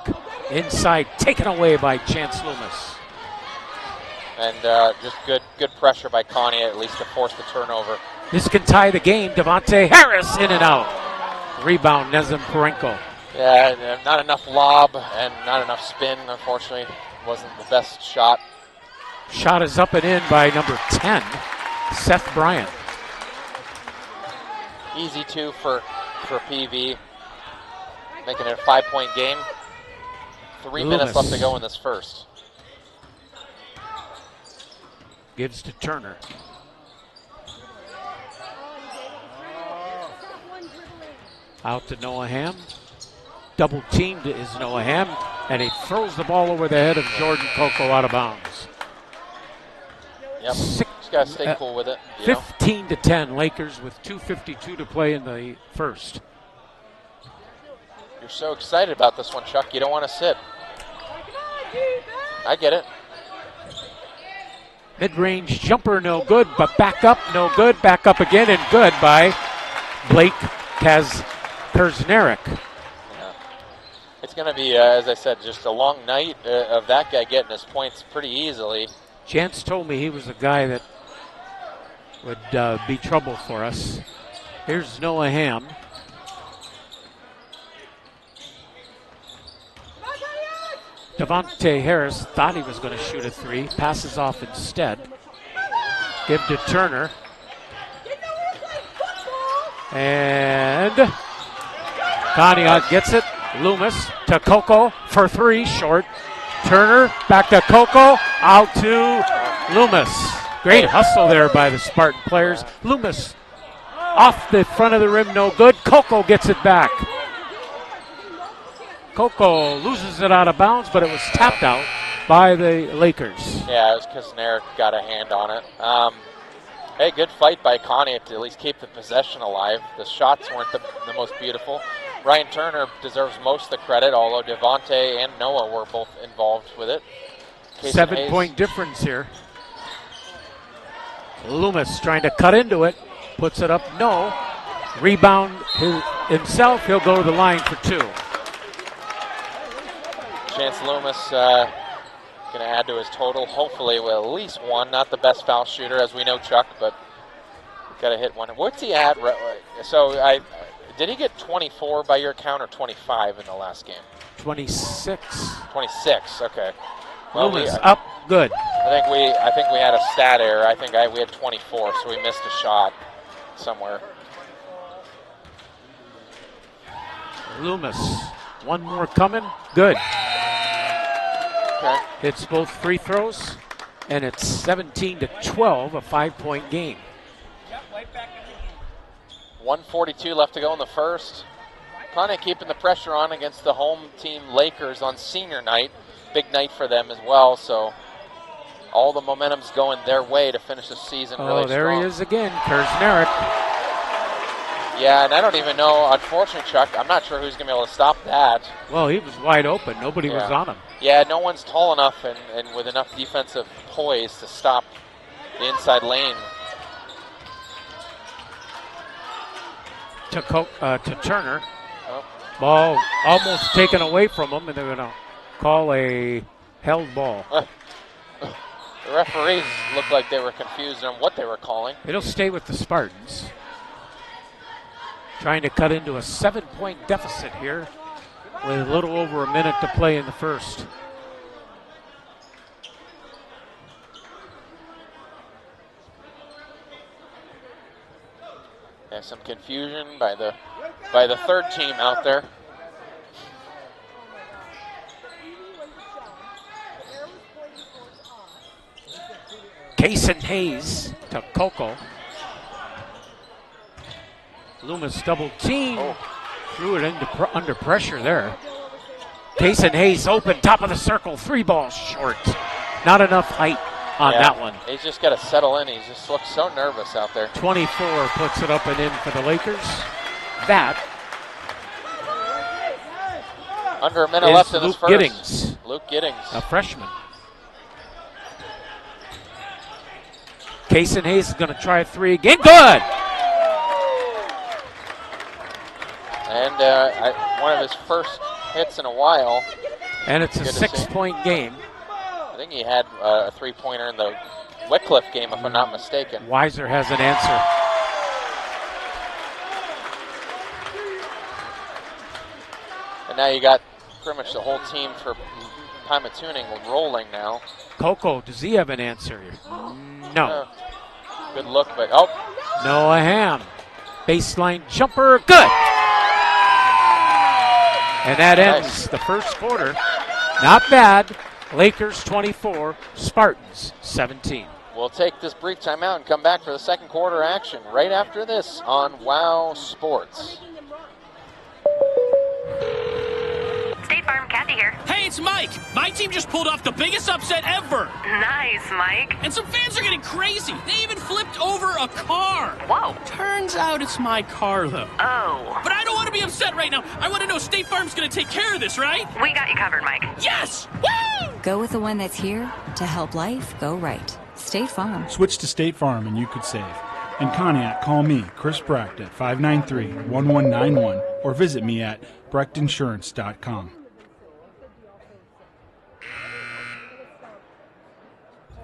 inside, taken away by Chance Loomis. And just good pressure by Conneaut at least to force the turnover. This can tie the game. Devontae Harris in and out. Rebound, Nezembrenko. Yeah, not enough lob and not enough spin, unfortunately. Wasn't the best shot. Shot is up and in by number 10, Seth Bryant. Easy 2 for PV. Making it a 5-point game. 3 minutes left to go in this first. Gives to Turner. Out to Noah Ham. Double teamed is Noah Ham, and he throws the ball over the head of Jordan Coco out of bounds. Yep, just got to stay cool with it. 15-10 Lakers with 2:52 to play in the first. You're so excited about this one, Chuck. You don't want to sit. I get it. Mid-range jumper, no good, but back up, no good. Back up again, and good by Blake Kazaneric. Yeah. It's going to be, as I said, just a long night of that guy getting his points pretty easily. Chance told me he was a guy that would be trouble for us. Here's Noah Ham. Devontae Harris thought he was going to shoot a 3. Passes off instead. Give to Turner. And Conneaut gets it. Loomis to Coco for 3. Short. Turner back to Coco. Out to Loomis. Great hustle there by the Spartan players. Loomis off the front of the rim, no good. Coco gets it back. Coco loses it out of bounds, but it was tapped out by the Lakers. Yeah, it was Kazaneric got a hand on it. Hey, good fight by Conneaut to at least keep the possession alive. The shots weren't the most beautiful. Ryan Turner deserves most of the credit, although Devontae and Noah were both involved with it. 7-point difference here. Loomis trying to cut into it. Puts it up, no. Rebound himself, he'll go to the line for 2. Chance Loomis going to add to his total, hopefully with at least 1. Not the best foul shooter, as we know, Chuck, but got to hit 1. What's he at? So did he get 24 by your count or 25 in the last game? 26. 26, okay. Well, Loomis up, good. I think we had a stat error. I think we had 24, so we missed a shot somewhere. Loomis, one more coming, good. Okay. Hits both free throws, and it's 17-12, a 5-point game. 1:42 left to go in the first. Conneaut keeping the pressure on against the home team Lakers on senior night. Big night for them as well, so all the momentum's going their way to finish the season really strong. Oh, there he is again, Kersnerick. Yeah, and I don't even know, unfortunately, Chuck, I'm not sure who's going to be able to stop that. Well, he was wide open. Nobody was on him. Yeah, no one's tall enough and with enough defensive poise to stop the inside lane. To Turner. Oh. Ball almost taken away from him, and they're going to call a held ball. The referees looked like they were confused on what they were calling. It'll stay with the Spartans. Trying to cut into a 7-point deficit here with a little over a minute to play in the first. Yeah, some confusion by the third team out there. Kason Hayes to Coco. Loomis double team. Threw it under pressure there. Kason Hayes open, top of the circle, 3 balls short. Not enough height on that one. He's just got to settle in. He just looks so nervous out there. 24 puts it up and in for the Lakers. That under a minute left in this first. Giddings. Luke Giddings. A freshman. Kason Hayes is going to try a 3 again. Good! And one of his first hits in a while. And it's a 6-point game. I think he had a 3-pointer in the Wycliffe game, if I'm not mistaken. Weiser has an answer. And now you got pretty much the whole team for Pymatuning rolling now. Coco, does he have an answer? No. Good look, but Noah Ham. Baseline jumper, good! And that ends the first quarter. Not bad. Lakers 24, Spartans 17. We'll take this brief timeout and come back for the second quarter action right after this on WOW Sports. State Farm, Kathy here. Hey, it's Mike. My team just pulled off the biggest upset ever. Nice, Mike. And some fans are getting crazy. They even flipped over a car. Whoa. Turns out it's my car, though. Oh. But I don't want to be upset right now. I want to know State Farm's going to take care of this, right? We got you covered, Mike. Yes! Woo! Go with the one that's here to help life go right. State Farm. Switch to State Farm and you could save. In Conneaut, call me, Chris Brecht, at 593-1191 or visit me at brechtinsurance.com.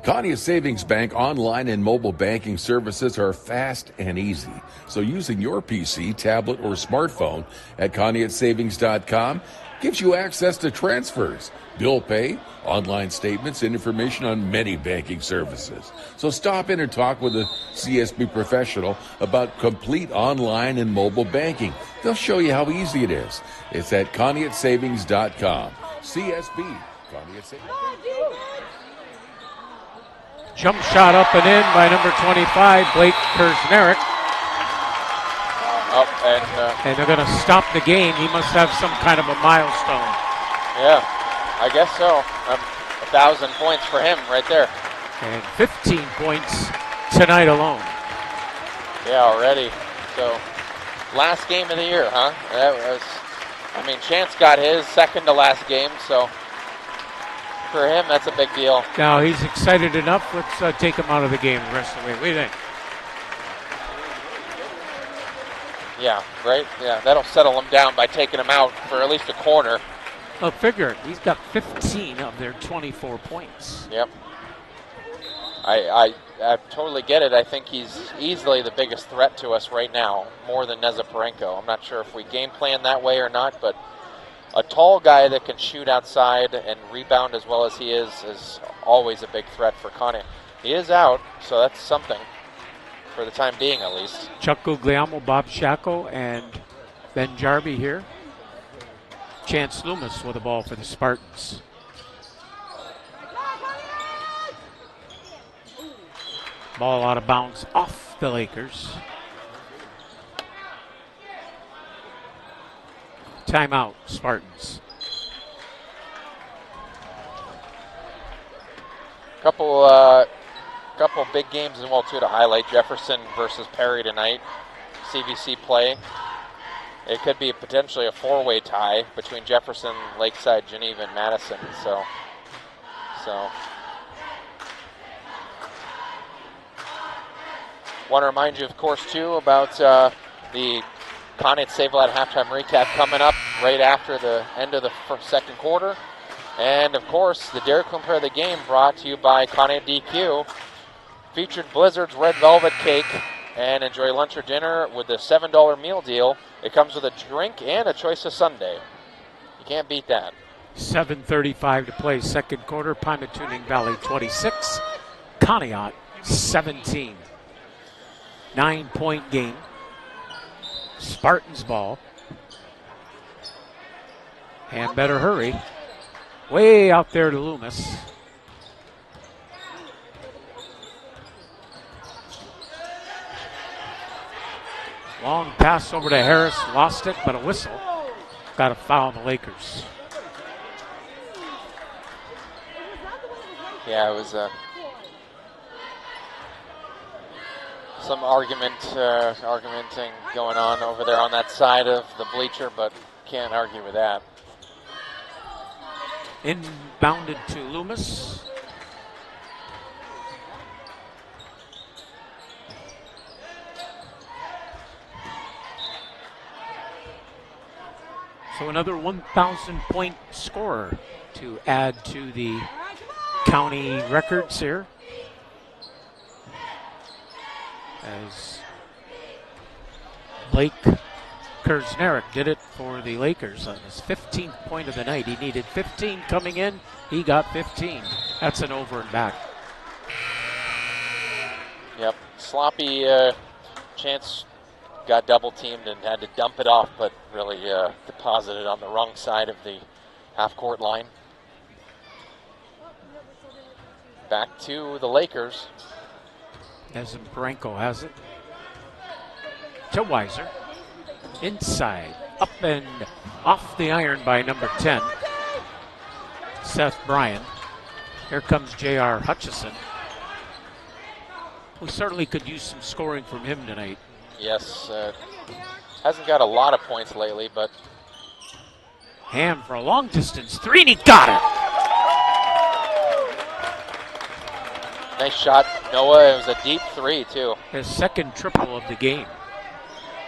Conneaut Savings Bank online and mobile banking services are fast and easy. So using your PC, tablet, or smartphone at ConneautSavings.com gives you access to transfers, bill pay, online statements, and information on many banking services. So stop in and talk with a CSB professional about complete online and mobile banking. They'll show you how easy it is. It's at ConneautSavings.com. CSB, Conneaut Savings. Jump shot up and in by number 25, Blake Kersnerick. And they're going to stop the game. He must have some kind of a milestone. Yeah, I guess so. 1,000 points for him right there. And 15 points tonight alone. Yeah, already. So, last game of the year, huh? That was, Chance got his second to last game, so for him, that's a big deal. Now he's excited enough. Let's take him out of the game the rest of the way. What do you think? Yeah, right? Yeah, that'll settle him down by taking him out for at least a quarter. Well, figure it. He's got 15 of their 24 points. Yep. I totally get it. I think he's easily the biggest threat to us right now, more than Nezaparenko. I'm not sure if we game plan that way or not, but a tall guy that can shoot outside and rebound as well as he is always a big threat for Conneaut. He is out, so that's something for the time being at least. Chuck Guglielmo, Bob Shacko, and Ben Jarby here. Chance Loomis with the ball for the Spartans. Ball out of bounds off the Lakers. Timeout, Spartans. Couple big games as well too to highlight. Jefferson versus Perry tonight. CVC play. It could be potentially a four-way tie between Jefferson, Lakeside, Geneva, and Madison. So. Want to remind you, of course, too, about the Conneaut Save-A-Lot halftime recap coming up right after the end of the second quarter. And, of course, the Dairy Queen Player of the Game brought to you by Conneaut DQ. Featured Blizzard's Red Velvet Cake. And enjoy lunch or dinner with the $7 meal deal. It comes with a drink and a choice of sundae. You can't beat that. 7:35 to play, second quarter. Pymatuning Valley 26, Conneaut 17. 9-point game. Spartans ball. And better hurry. Way out there to Loomis. Long pass over to Harris, lost it, but a whistle. Got a foul on the Lakers. Yeah, it was some argumenting going on over there on that side of the bleacher, but can't argue with that. Inbounded to Loomis. So another 1,000-point scorer to add to the county records here. As Blake Kersnerick did it for the Lakers on his 15th point of the night. He needed 15 coming in. He got 15. That's an over and back. Yep, sloppy Chance got double teamed and had to dump it off, but really deposited on the wrong side of the half-court line. Back to the Lakers. As Branko has it. To Weiser. Inside. Up and off the iron by number 10. Seth Bryan. Here comes J.R. Hutchison. We certainly could use some scoring from him tonight. Yes, hasn't got a lot of points lately, but... Ham for a long distance three, and he got it! Nice shot, Noah. It was a deep three, too. His second triple of the game.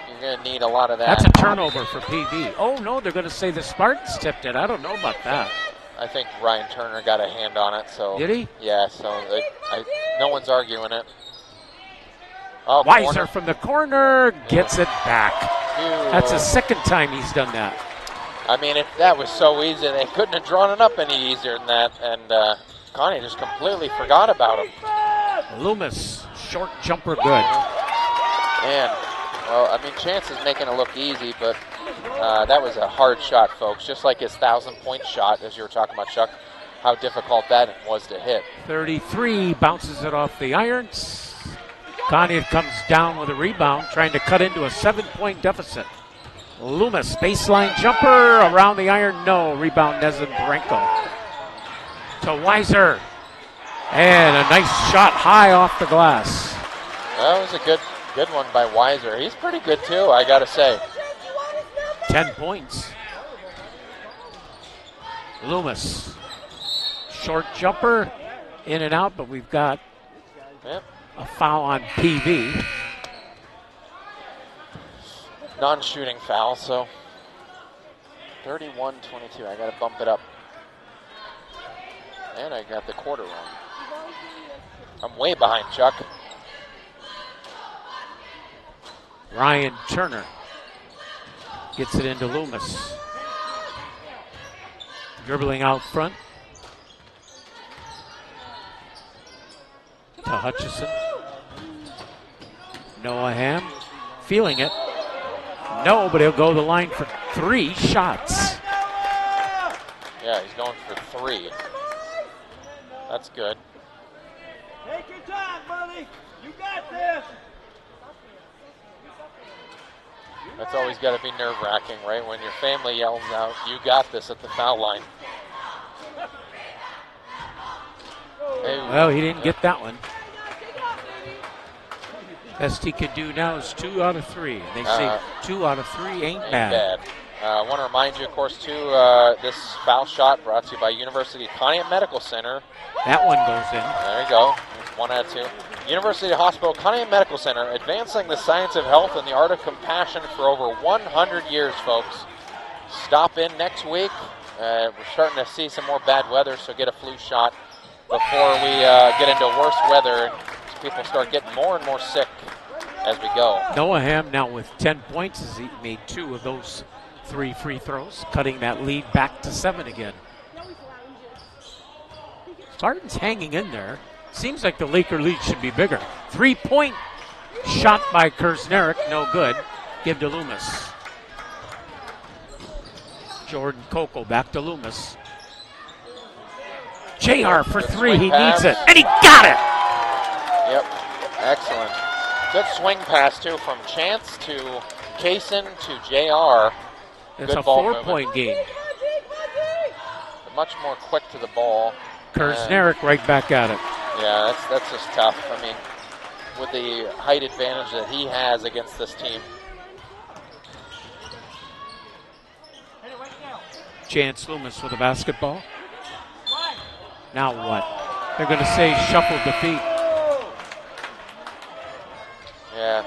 You're going to need a lot of that. That's a turnover for PV. Oh, no, they're going to say the Spartans tipped it. I don't know about that. I think Ryan Turner got a hand on it. So did he? Yeah, so no one's arguing it. Oh, Weiser corner. from the corner gets it back. Ew. That's the second time he's done that. I mean, if that was so easy, they couldn't have drawn it up any easier than that. And Connie just completely forgot about him. Loomis, short jumper, good. Man, well, I mean, Chance is making it look easy, but that was a hard shot, folks. Just like his 1,000-point shot, as you were talking about, Chuck, how difficult that was to hit. 33, bounces it off the irons. Conneaut comes down with a rebound, trying to cut into a 7-point deficit. Loomis, baseline jumper, around the iron, no. Rebound, Nezin Branko. To Weiser. And a nice shot high off the glass. That was a good one by Weiser. He's pretty good, too, I got to say. 10 points. Loomis. Short jumper, in and out, but we've got a foul on PV. Non-shooting foul, so 31-22. I got to bump it up. And I got the quarter wrong. I'm way behind, Chuck. Ryan Turner gets it into Loomis. Dribbling out front to Hutchison. Noah Ham feeling it. No, but he'll go to the line for 3 shots. Yeah, he's going for 3. That's good. Take your time, buddy. You got this. That's always got to be nerve-wracking, right? When your family yells out, "You got this" at the foul line. Well, he didn't get that one. Best he could do now is 2 out of 3. They say 2 out of 3 ain't bad. I want to remind you, of course, too, this foul shot brought to you by University of Conneaut Medical Center. That one goes in. There you go. 1 out of 2. University Hospital Conneaut Medical Center, advancing the science of health and the art of compassion for over 100 years, folks. Stop in next week. We're starting to see some more bad weather, so get a flu shot before we get into worse weather and people start getting more and more sick as we go. Noah Ham now with 10 points as he made 2 of those 3 free throws, cutting that lead back to 7 again. Spartans hanging in there. Seems like the Laker lead should be bigger. 3-point shot by Kersnerick, no good. Give to Loomis. Jordan Coco back to Loomis. JR for 3, he needs it, and he got it! Yep, excellent. Good swing pass, too, from Chance to Kaysen to JR. It's Good a ball 4-point game. Much more quick to the ball. Kersnerick right back at it. Yeah, that's just tough. I mean, with the height advantage that he has against this team. Chance Loomis with the basketball. Now what? They're going to say shuffle defeat. Yeah,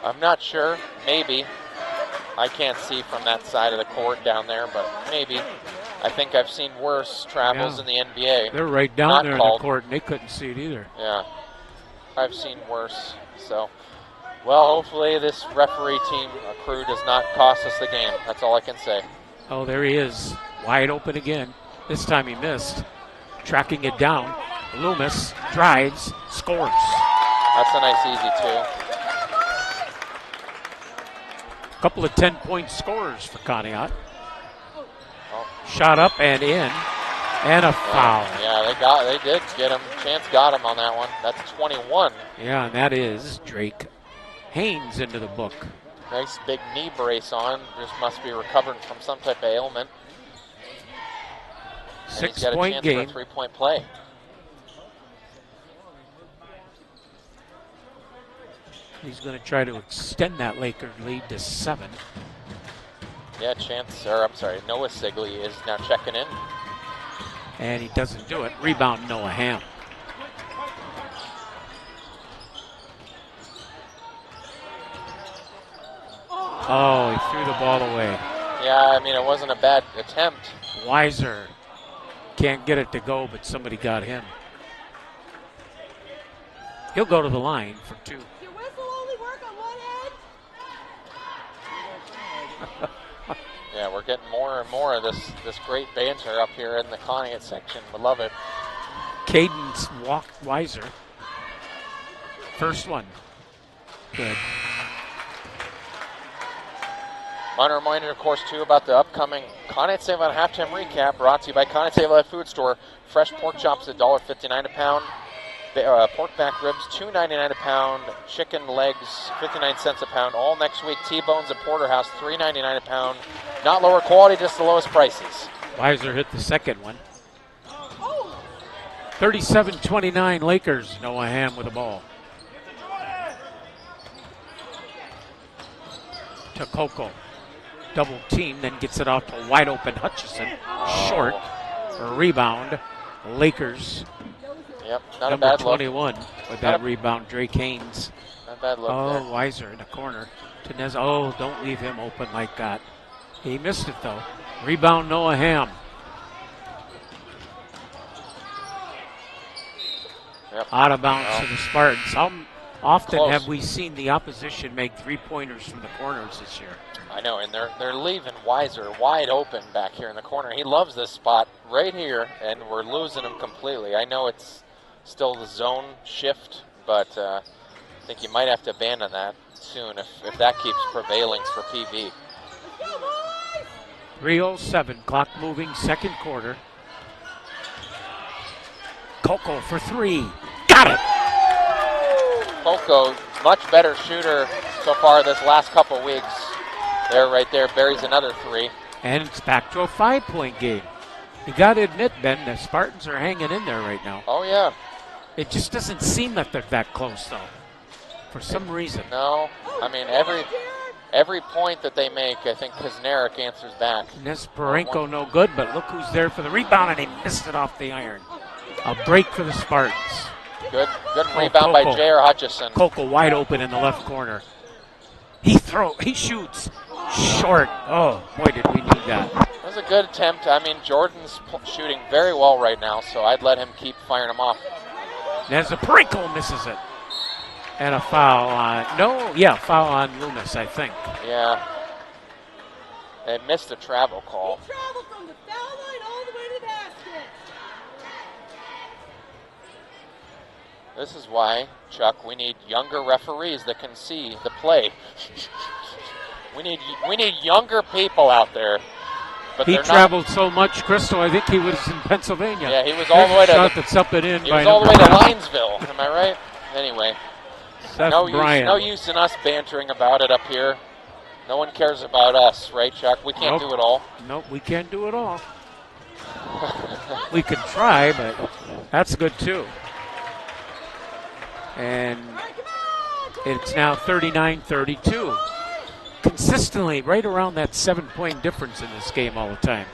I'm not sure. Maybe. I can't see from that side of the court down there, but maybe. I think I've seen worse travels in the NBA. They're right down Not there called. in the court, and they couldn't see it either. Yeah, I've seen worse. So, well, hopefully this referee team crew does not cost us the game. That's all I can say. Oh, there he is. Wide open again. This time he missed. Tracking it down. Loomis drives, scores. That's a nice easy two. Couple of 10-point scorers for Conneaut. Shot up and in, and a foul. Yeah, they did get him. Chance got him on that one. That's 21. Yeah, and that is Drake Haynes into the book. Nice big knee brace on. Just must be recovering from some type of ailment. And he's got a 6-point chance game. for a 3-point play. He's going to try to extend that Lakers lead to 7. Yeah, Noah Sigley is now checking in. And he doesn't do it. Rebound, Noah Ham. Oh, he threw the ball away. Yeah, I mean, it wasn't a bad attempt. Weiser can't get it to go, but somebody got him. He'll go to the line for 2. Your whistle only work on one end? Yeah, we're getting more and more of this great banter up here in the Conneaut section. We love it. Caden's walked Weiser. First one. Good. Minor reminder, of course, too, about the upcoming Conneaut Save on Halftime Recap, brought to you by Conneaut Save Live Food Store. Fresh pork chops at $1.59 a pound. Pork back ribs, $2.99 a pound. Chicken legs, 59 cents a pound. All next week. T-bones at Porterhouse, $3.99 a pound. Not lower quality, just the lowest prices. Weiser hit the second one. 37-29 Lakers. Noah Ham with the ball. To Coco. Double team, then gets it off to wide open Hutchison. Short. A rebound. Lakers. Yep, not Number a bad 21 look. with that rebound, Drake Haynes. Not a bad look there. Weiser in the corner. To Nez. Oh, don't leave him open like that. He missed it, though. Rebound, Noah Ham. Yep. Out of bounds to the Spartans. often close. have we seen the opposition make 3-pointers from the corners this year. I know, and they're leaving Weiser wide open back here in the corner. He loves this spot right here, and we're losing him completely. I know it's still the zone shift, but I think you might have to abandon that soon if that keeps prevailing for PV. 3:07, clock moving, second quarter. Coco for 3. Got it! Coco, much better shooter so far this last couple weeks. There, right there, buries another 3. And it's back to a 5-point game. You got to admit, Ben, the Spartans are hanging in there right now. Oh, yeah. It just doesn't seem that they're that close, though, for some reason. No, I mean, every point that they make, I think Kuznerek answers back. Nesparenko no good, but look who's there for the rebound, and he missed it off the iron. A break for the Spartans. Good rebound by J.R. Hutchison. Coco wide open in the left corner. He shoots short. Oh, boy, did we need that. That was a good attempt. I mean, Jordan's shooting very well right now, so I'd let him keep firing them off. Nesparenko misses it. And a foul on, foul on Loomis, I think. Yeah. They missed a travel call. He traveled from the foul line all the way to the basket. This is why, Chuck, we need younger referees that can see the play. we need younger people out there. But he traveled so much, Crystal, I think he was in Pennsylvania. Yeah, he was all the way to shot that's up and in. He was all the way to Linesville. Am I right? Anyway. No use in us bantering about it up here. No one cares about us, right, Chuck? We can't do it all. Nope, we can't do it all. We could try, but that's good too. And it's now 39-32. Consistently right around that 7-point difference in this game all the time.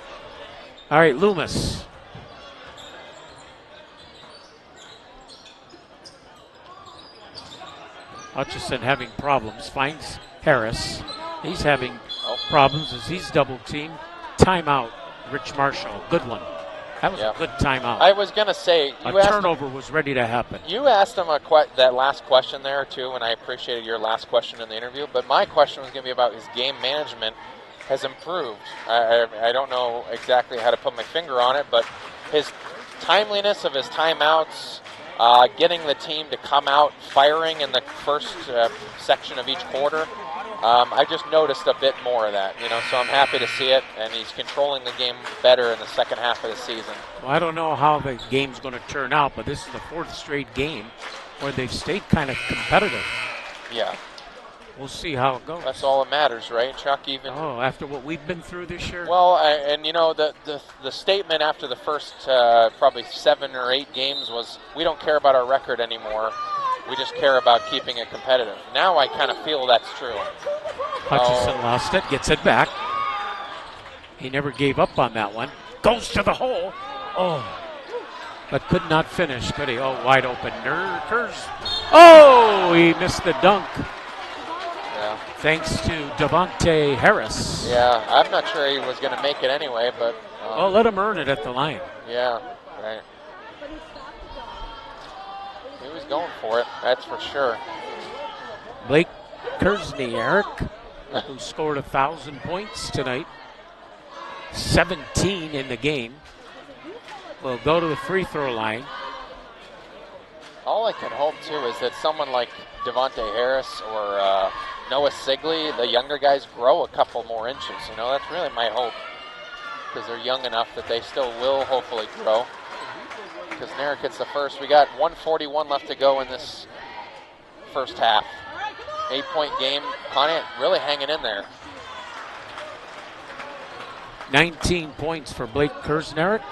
All right, Loomis. Hutchison having problems, finds Harris. He's having problems as he's double teamed. Timeout, Rich Marshall, good one. That was a good timeout. I was going to say, a turnover was ready to happen. You asked him that last question there too, and I appreciated your last question in the interview, but my question was going to be about his game management has improved. I don't know exactly how to put my finger on it, but his timeliness of his timeouts, getting the team to come out firing in the first section of each quarter. I just noticed a bit more of that, so I'm happy to see it, and he's controlling the game better in the second half of the season. Well, I don't know how the game's going to turn out, but this is the 4th straight game where they've stayed kind of competitive. Yeah. We'll see how it goes. That's all that matters, right, Chuck? After what we've been through this year? Well, the statement after the first probably 7 or 8 games was, we don't care about our record anymore. We just care about keeping it competitive. Now I kind of feel that's true. Hutchison lost it, gets it back. He never gave up on that one. Goes to the hole. But could not finish, could he? Wide open. He missed the dunk. Yeah. Thanks to Devontae Harris. Yeah, I'm not sure he was going to make it anyway, but... let him earn it at the line. Yeah, right. He was going for it, that's for sure. Blake Kersney-Eric, who scored 1,000 points tonight, 17 in the game, will go to the free throw line. All I can hope, too, is that someone like Devontae Harris or Noah Sigley, the younger guys, grow a couple more inches. That's really my hope, because they're young enough that they still will hopefully grow. Because Narek gets the first. We got 1:41 left to go in this first half. 8-point game. Conneaut really hanging in there. 19 points for Blake Kersnerick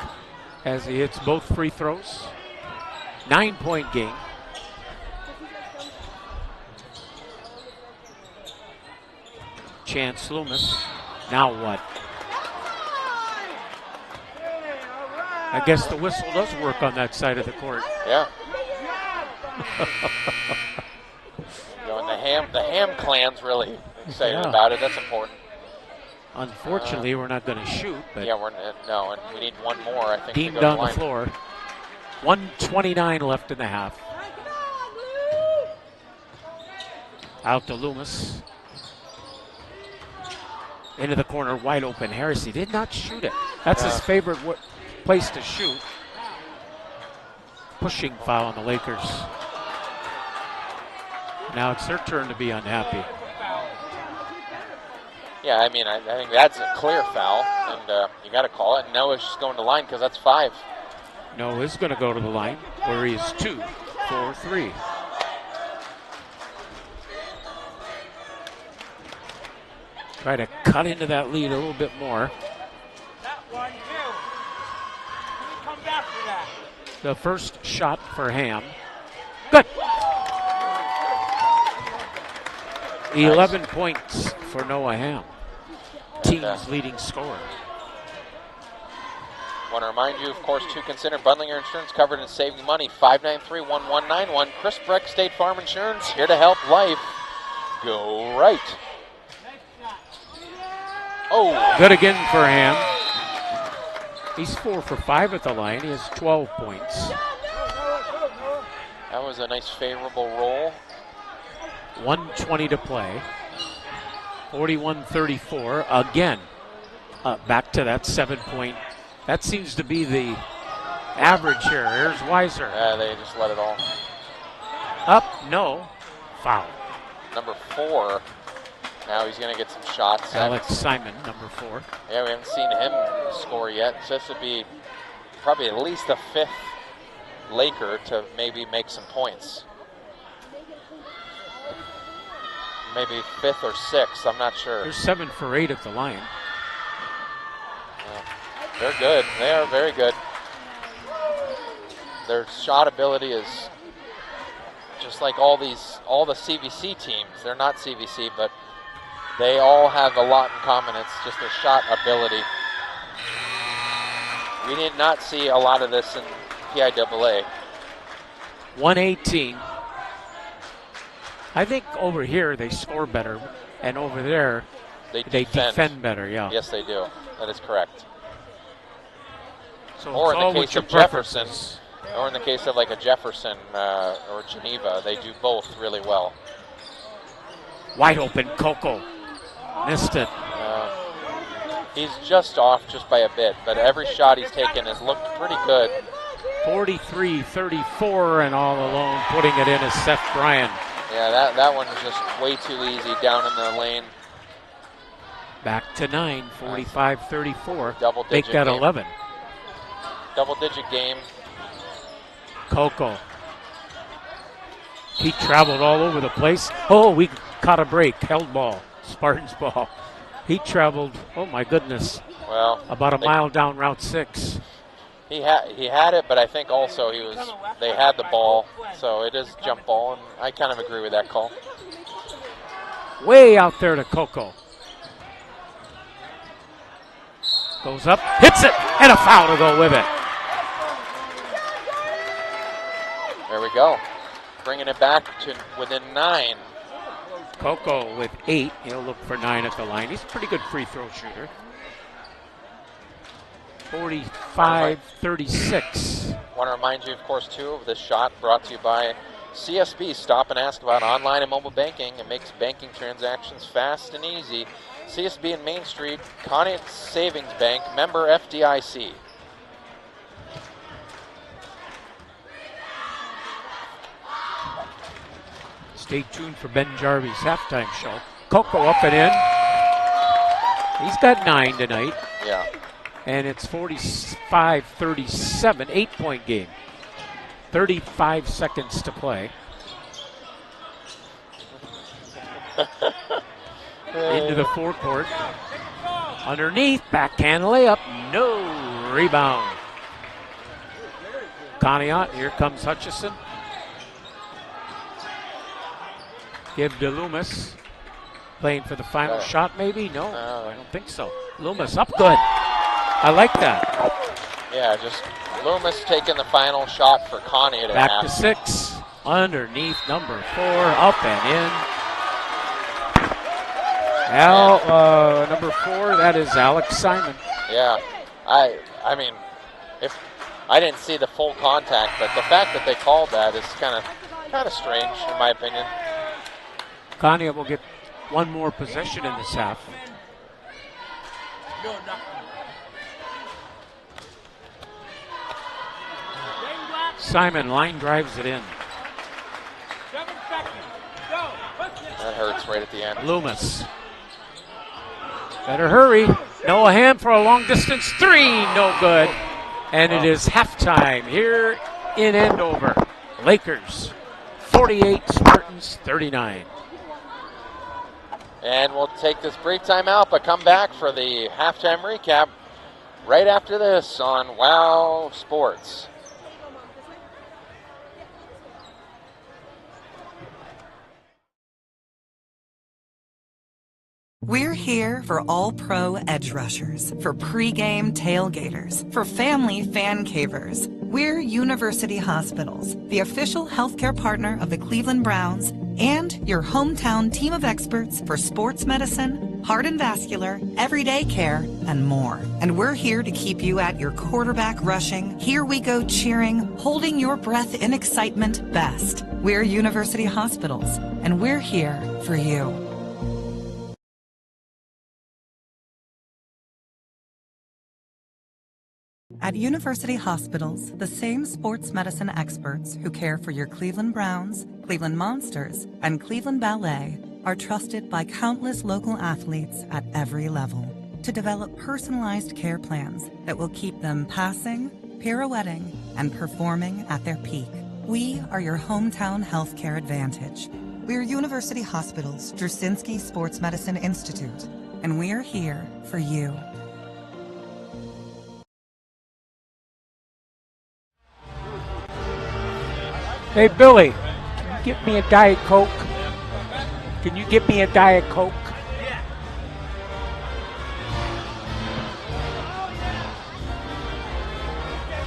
as he hits both free throws. 9-point game. Chance Loomis. Now what? I guess the whistle does work on that side of the court. Yeah. And the Ham clan's really excited about it. That's important. Unfortunately, we're not going to shoot. But yeah, and we need one more, I think. Beamed on the floor. 1:29 left in the half. Out to Loomis. Into the corner, wide open. Harris, he did not shoot it. That's his favorite place to shoot. Pushing foul on the Lakers. Now it's their turn to be unhappy. Yeah, I mean, I think that's a clear foul, and you got to call it. Noah's just going to the line because that's 5. Noah's going to go to the line where he is 2 for 3. Try to cut into that lead a little bit more. That one, you. Comes after that. The first shot for Ham. Good. 11 points for Noah Ham. Team's leading scorer. Want to remind you, of course, to consider bundling your insurance covered and saving money. 593-1191. Chris Breck, State Farm Insurance, here to help life go right. Oh, good again for Ham. He's 4 for 5 at the line. He has 12 points. That was a nice favorable roll. 1:20 to play. 41-34. Again, back to that 7-point. That seems to be the average here. Here's Weiser. Yeah, they just let it all. Up, no. Foul. Number 4. Now he's going to get some shots. Alex Simon, number 4. Yeah, we haven't seen him score yet. So this would be probably at least a 5th Laker to maybe make some points. Maybe 5th or 6th, I'm not sure. They're 7 for 8 at the line. They're good. They are very good. Their shot ability is just like all the CVC teams. They're not CVC, but they all have a lot in common. It's just their shot ability. We did not see a lot of this in PIAA. 118. I think over here they score better, and over there they defend better. Yeah. Yes, they do. That is correct. So or in the case of Jefferson, or in the case of like a Jefferson or Geneva, they do both really well. Wide open, Coco. Missed it. He's just off just by a bit, but every shot he's taken has looked pretty good. 43-34, and all alone putting it in is Seth Bryan. Yeah, that one was just way too easy down in the lane. Back to 9, 45-34. Double-digit Make that game. 11. Double-digit game. Coco. He traveled all over the place. Oh, we caught a break. Held ball. Spartans ball. He traveled, oh my goodness, about a mile down Route 6. He had it, but I think also they had the ball, so it is jump ball, and I kind of agree with that call. Way out there to Coco. Goes up, hits it, and a foul to go with it. There we go. Bringing it back to within 9. Coco with 8. He'll look for 9 at the line. He's a pretty good free throw shooter. 45-36. Want to remind you, of course, too, of this shot brought to you by CSB. Stop and ask about online and mobile banking. It makes banking transactions fast and easy. CSB in Main Street, Conneaut Savings Bank, member FDIC. Stay tuned for Ben Jarvie's halftime show. Coco up and in. He's got 9 tonight. Yeah. And it's 45-37, 8-point game. 35 seconds to play. Into the forecourt. Underneath, backhand layup. No rebound. Conneaut, here comes Hutchison. Give to Loomis. Playing for the final shot, maybe? No, I don't think so. Loomis up good. I like that. Yeah, just Loomis taking the final shot for Conneaut at Back half. to 6. Underneath, number 4. Up and in. Number 4, that is Alex Simon. Yeah, I mean, if I didn't see the full contact, but the fact that they called that is kind of strange, in my opinion. Conneaut will get one more possession in this half. Simon line drives it in. That hurts right at the end. Loomis. Better hurry. Noah Ham for a long distance three. No good. And it is halftime here in Andover. Lakers 48, Spartans 39. And we'll take this brief timeout, but come back for the halftime recap right after this on WOW Sports. We're here for all pro edge rushers, for pregame tailgaters, for family fan cavers. We're University Hospitals, the official healthcare partner of the Cleveland Browns, and your hometown team of experts for sports medicine, heart and vascular, everyday care, and more. And we're here to keep you at your quarterback rushing, here we go cheering, holding your breath in excitement best. We're University Hospitals, and we're here for you. At University Hospitals, the same sports medicine experts who care for your Cleveland Browns, Cleveland Monsters, and Cleveland Ballet are trusted by countless local athletes at every level to develop personalized care plans that will keep them passing, pirouetting, and performing at their peak. We are your hometown healthcare advantage. We're University Hospitals Drusinski Sports Medicine Institute, and we're here for you. Hey, Billy, can you get me a Diet Coke? Can you get me a Diet Coke?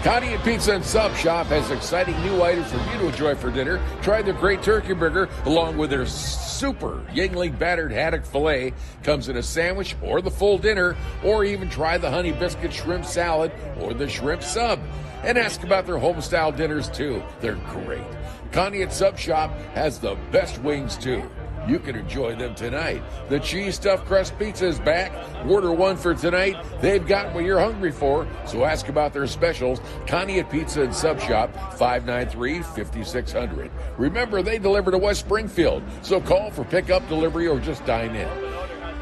Conneaut Pizza and Sub Shop has exciting new items for you to enjoy for dinner. Try their great turkey burger along with their super Yingling battered haddock filet. Comes in a sandwich or the full dinner, or even try the honey biscuit shrimp salad or the shrimp sub. And ask about their home-style dinners, too. They're great. Conneaut Sub Shop has the best wings, too. You can enjoy them tonight. The cheese stuffed crust pizza is back. Order one for tonight. They've got what you're hungry for, so ask about their specials. Conneaut Pizza and Sub Shop, 593-5600. Remember, they deliver to West Springfield, so call for pickup, delivery, or just dine in.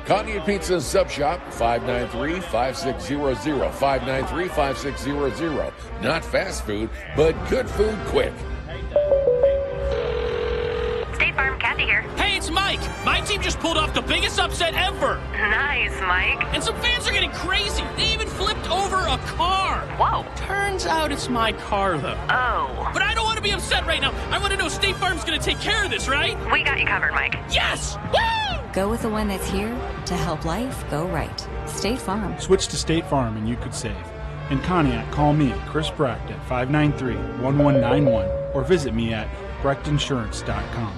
Conneaut Pizza and Sub Shop, 593-5600, 593-5600. Not fast food, but good food quick. State Farm, Kathy here. Hey, it's Mike. My team just pulled off the biggest upset ever. Nice, Mike. And some fans are getting crazy. They even flipped over a car. Whoa. Turns out it's my car, though. Oh. But I don't want to be upset right now. I want to know State Farm's going to take care of this, right? We got you covered, Mike. Yes! Woo! Go with the one that's here to help life go right. State Farm. Switch to State Farm and you could save. In Conneaut, call me, Chris Brecht, at 593-1191 or visit me at brechtinsurance.com.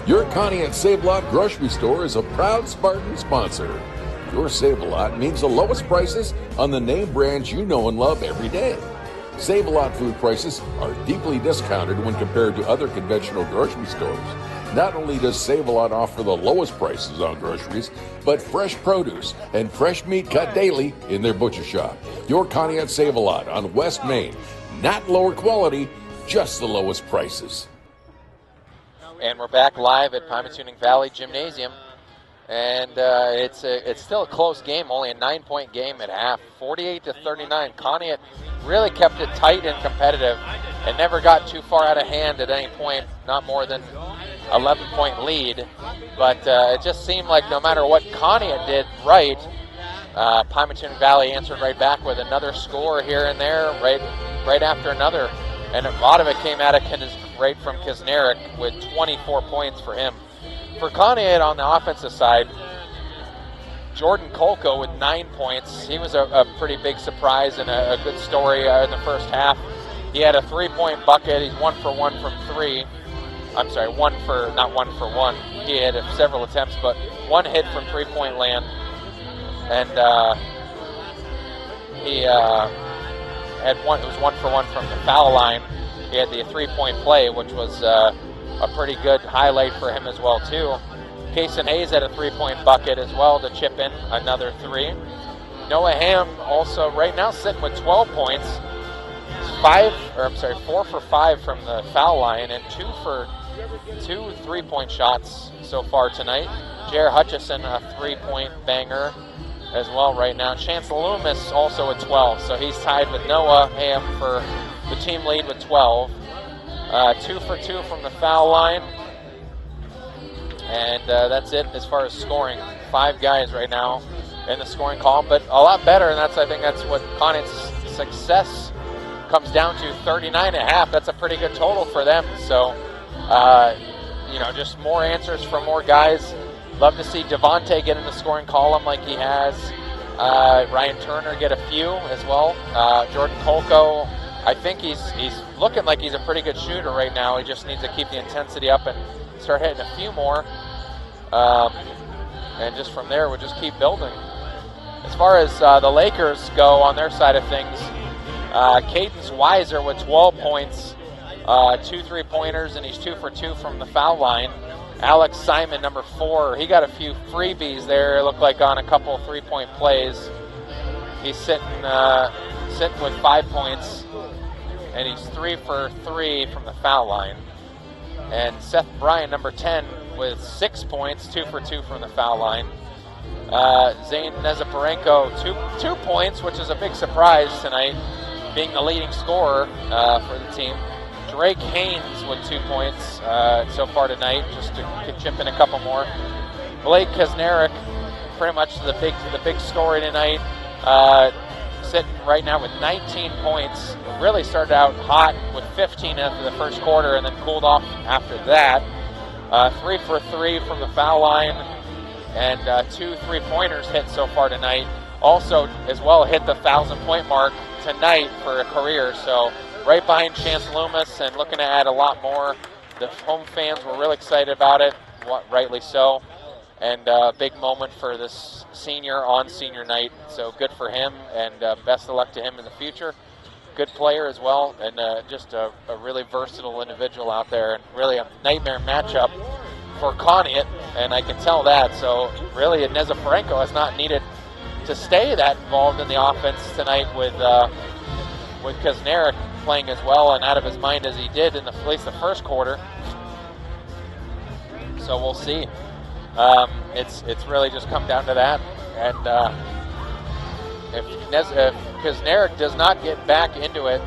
Your Conneaut Save-A-Lot grocery store is a proud Spartan sponsor. Your Save-A-Lot means the lowest prices on the name brands you know and love every day. Save-A-Lot food prices are deeply discounted when compared to other conventional grocery stores. Not only does Save-A-Lot offer the lowest prices on groceries, but fresh produce and fresh meat cut daily in their butcher shop. Your Conneaut Save-A-Lot on West Main. Not lower quality, just the lowest prices. And we're back live at Pymatuning Valley Gymnasium. And it's still a close game, only a 9-point game at half, 48-39. Conneaut really kept it tight and competitive and never got too far out of hand at any point, not more than 11-point lead. But it just seemed like no matter what Conneaut did right, Pymatuning Valley answered right back with another score here and there, right after another. And a lot of it came out of right from Kisnerick with 24 points for him. For Conneaut on the offensive side, Jordan Kolko with 9 points. He was a pretty big surprise and a good story in the first half. He had a 3-point bucket. He's 1 for 1 from 3. I'm sorry, not 1 for 1. He had several attempts, but 1 hit from 3-point land. And he had it was 1 for 1 from the foul line. he had the three-point play, which was a pretty good highlight for him as well, too. Kason Hayes had a three-point bucket as well to chip in another three. Noah Ham also right now sitting with 12 points. 4 for 5 from the foul line and 2 for 2 3-point shots so far tonight. Jared Hutchison, a 3-point banger as well right now. Chance Loomis also at 12, so he's tied with Noah Ham for the team lead with 12. 2 for 2 from the foul line. And that's it as far as scoring. 5 guys right now in the scoring column, but a lot better, and I think that's what Conneaut's success comes down to. 39.5. That's a pretty good total for them. So, just more answers from more guys. Love to see Devontae get in the scoring column like he has. Ryan Turner get a few as well. Jordan Kolko, I think he's looking like he's a pretty good shooter right now. He just needs to keep the intensity up and start hitting a few more. And just from there, we'll just keep building. As far as the Lakers go on their side of things, Cadence Weiser with 12 points, 2 3-pointers, and he's 2 for 2 from the foul line. Alex Simon, number 4, he got a few freebies there, it looked like on a couple 3-point plays. He's sitting with 5 points, and he's 3 for 3 from the foul line. And Seth Bryan, number 10, with 6 points, 2 for 2 from the foul line. Zane Nezaparenko, 2 points, which is a big surprise tonight, being the leading scorer for the team. Drake Haynes with 2 points so far tonight, just to chip in a couple more. Blake Kasnerick, pretty much the big story tonight, sitting right now with 19 points. Really started out hot with 15 after the first quarter and then cooled off after that. 3 for 3 from the foul line and 2 3-pointers hit so far tonight. Also, as well, hit the 1,000-point mark tonight for a career. So right behind Chance Loomis and looking to add a lot more. The home fans were really excited about it, rightly so. And a big moment for this senior on senior night. So good for him, and best of luck to him in the future. Good player as well, and just a really versatile individual out there, and really a nightmare matchup for Conneaut, and I can tell that. So really, Nezaparenko has not needed to stay that involved in the offense tonight with Kasnerick playing as well and out of his mind as he did in at least the first quarter. So we'll see. It's really just come down to that, and if Kasnerick does not get back into it,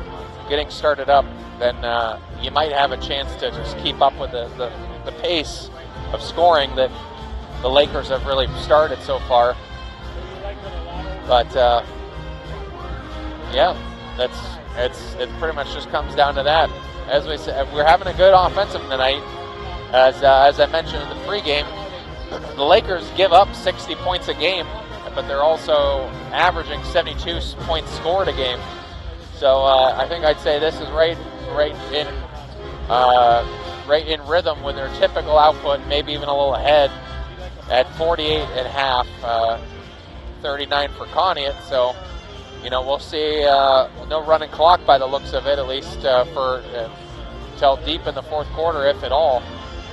getting started up, then you might have a chance to just keep up with the pace of scoring that the Lakers have really started so far. But it pretty much just comes down to that. As we said, we're having a good offensive tonight. As I mentioned in the pregame, the Lakers give up 60 points a game, but they're also averaging 72 points scored a game. So I think I'd say this is right in rhythm with their typical output, maybe even a little ahead at 48.5, 39 for Conneaut. So, we'll see. No running clock by the looks of it, at least for till deep in the fourth quarter, if at all.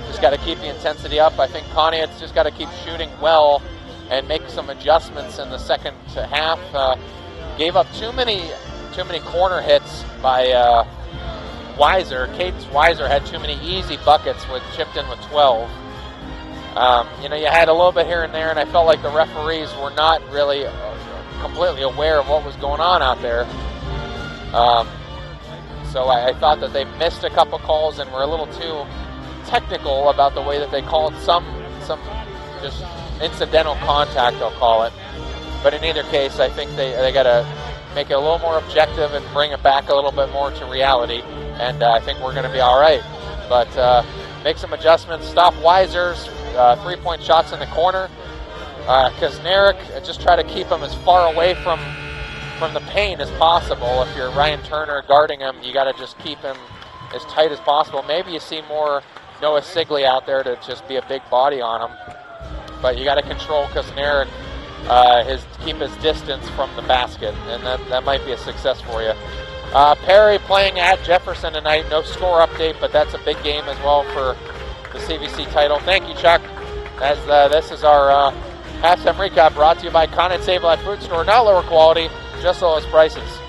Just got to keep the intensity up. I think Conneaut's just got to keep shooting well and make some adjustments in the second half. Gave up too many corner hits by Weiser. Cadence Weiser had too many easy buckets with chipped in with 12. You had a little bit here and there, and I felt like the referees were not really completely aware of what was going on out there. So I thought that they missed a couple calls and were a little too technical about the way that they called some just incidental contact, I'll call it. But in either case, I think they got to make it a little more objective and bring it back a little bit more to reality. And I think we're going to be all right. But make some adjustments. Stop Weiser's 3-point shots in the corner. Kasnerick, just try to keep him as far away from the paint as possible. If you're Ryan Turner guarding him, you got to just keep him as tight as possible. Maybe you see more Noah Sigley out there to just be a big body on him. But you got to control Kasnerick, keep his distance from the basket, and that might be a success for you. Perry playing at Jefferson tonight. No score update, but that's a big game as well for the CVC title. Thank you, Chuck. As this is our halftime recap brought to you by Conneaut Spartans Food Store. Not lower quality, just lowest prices.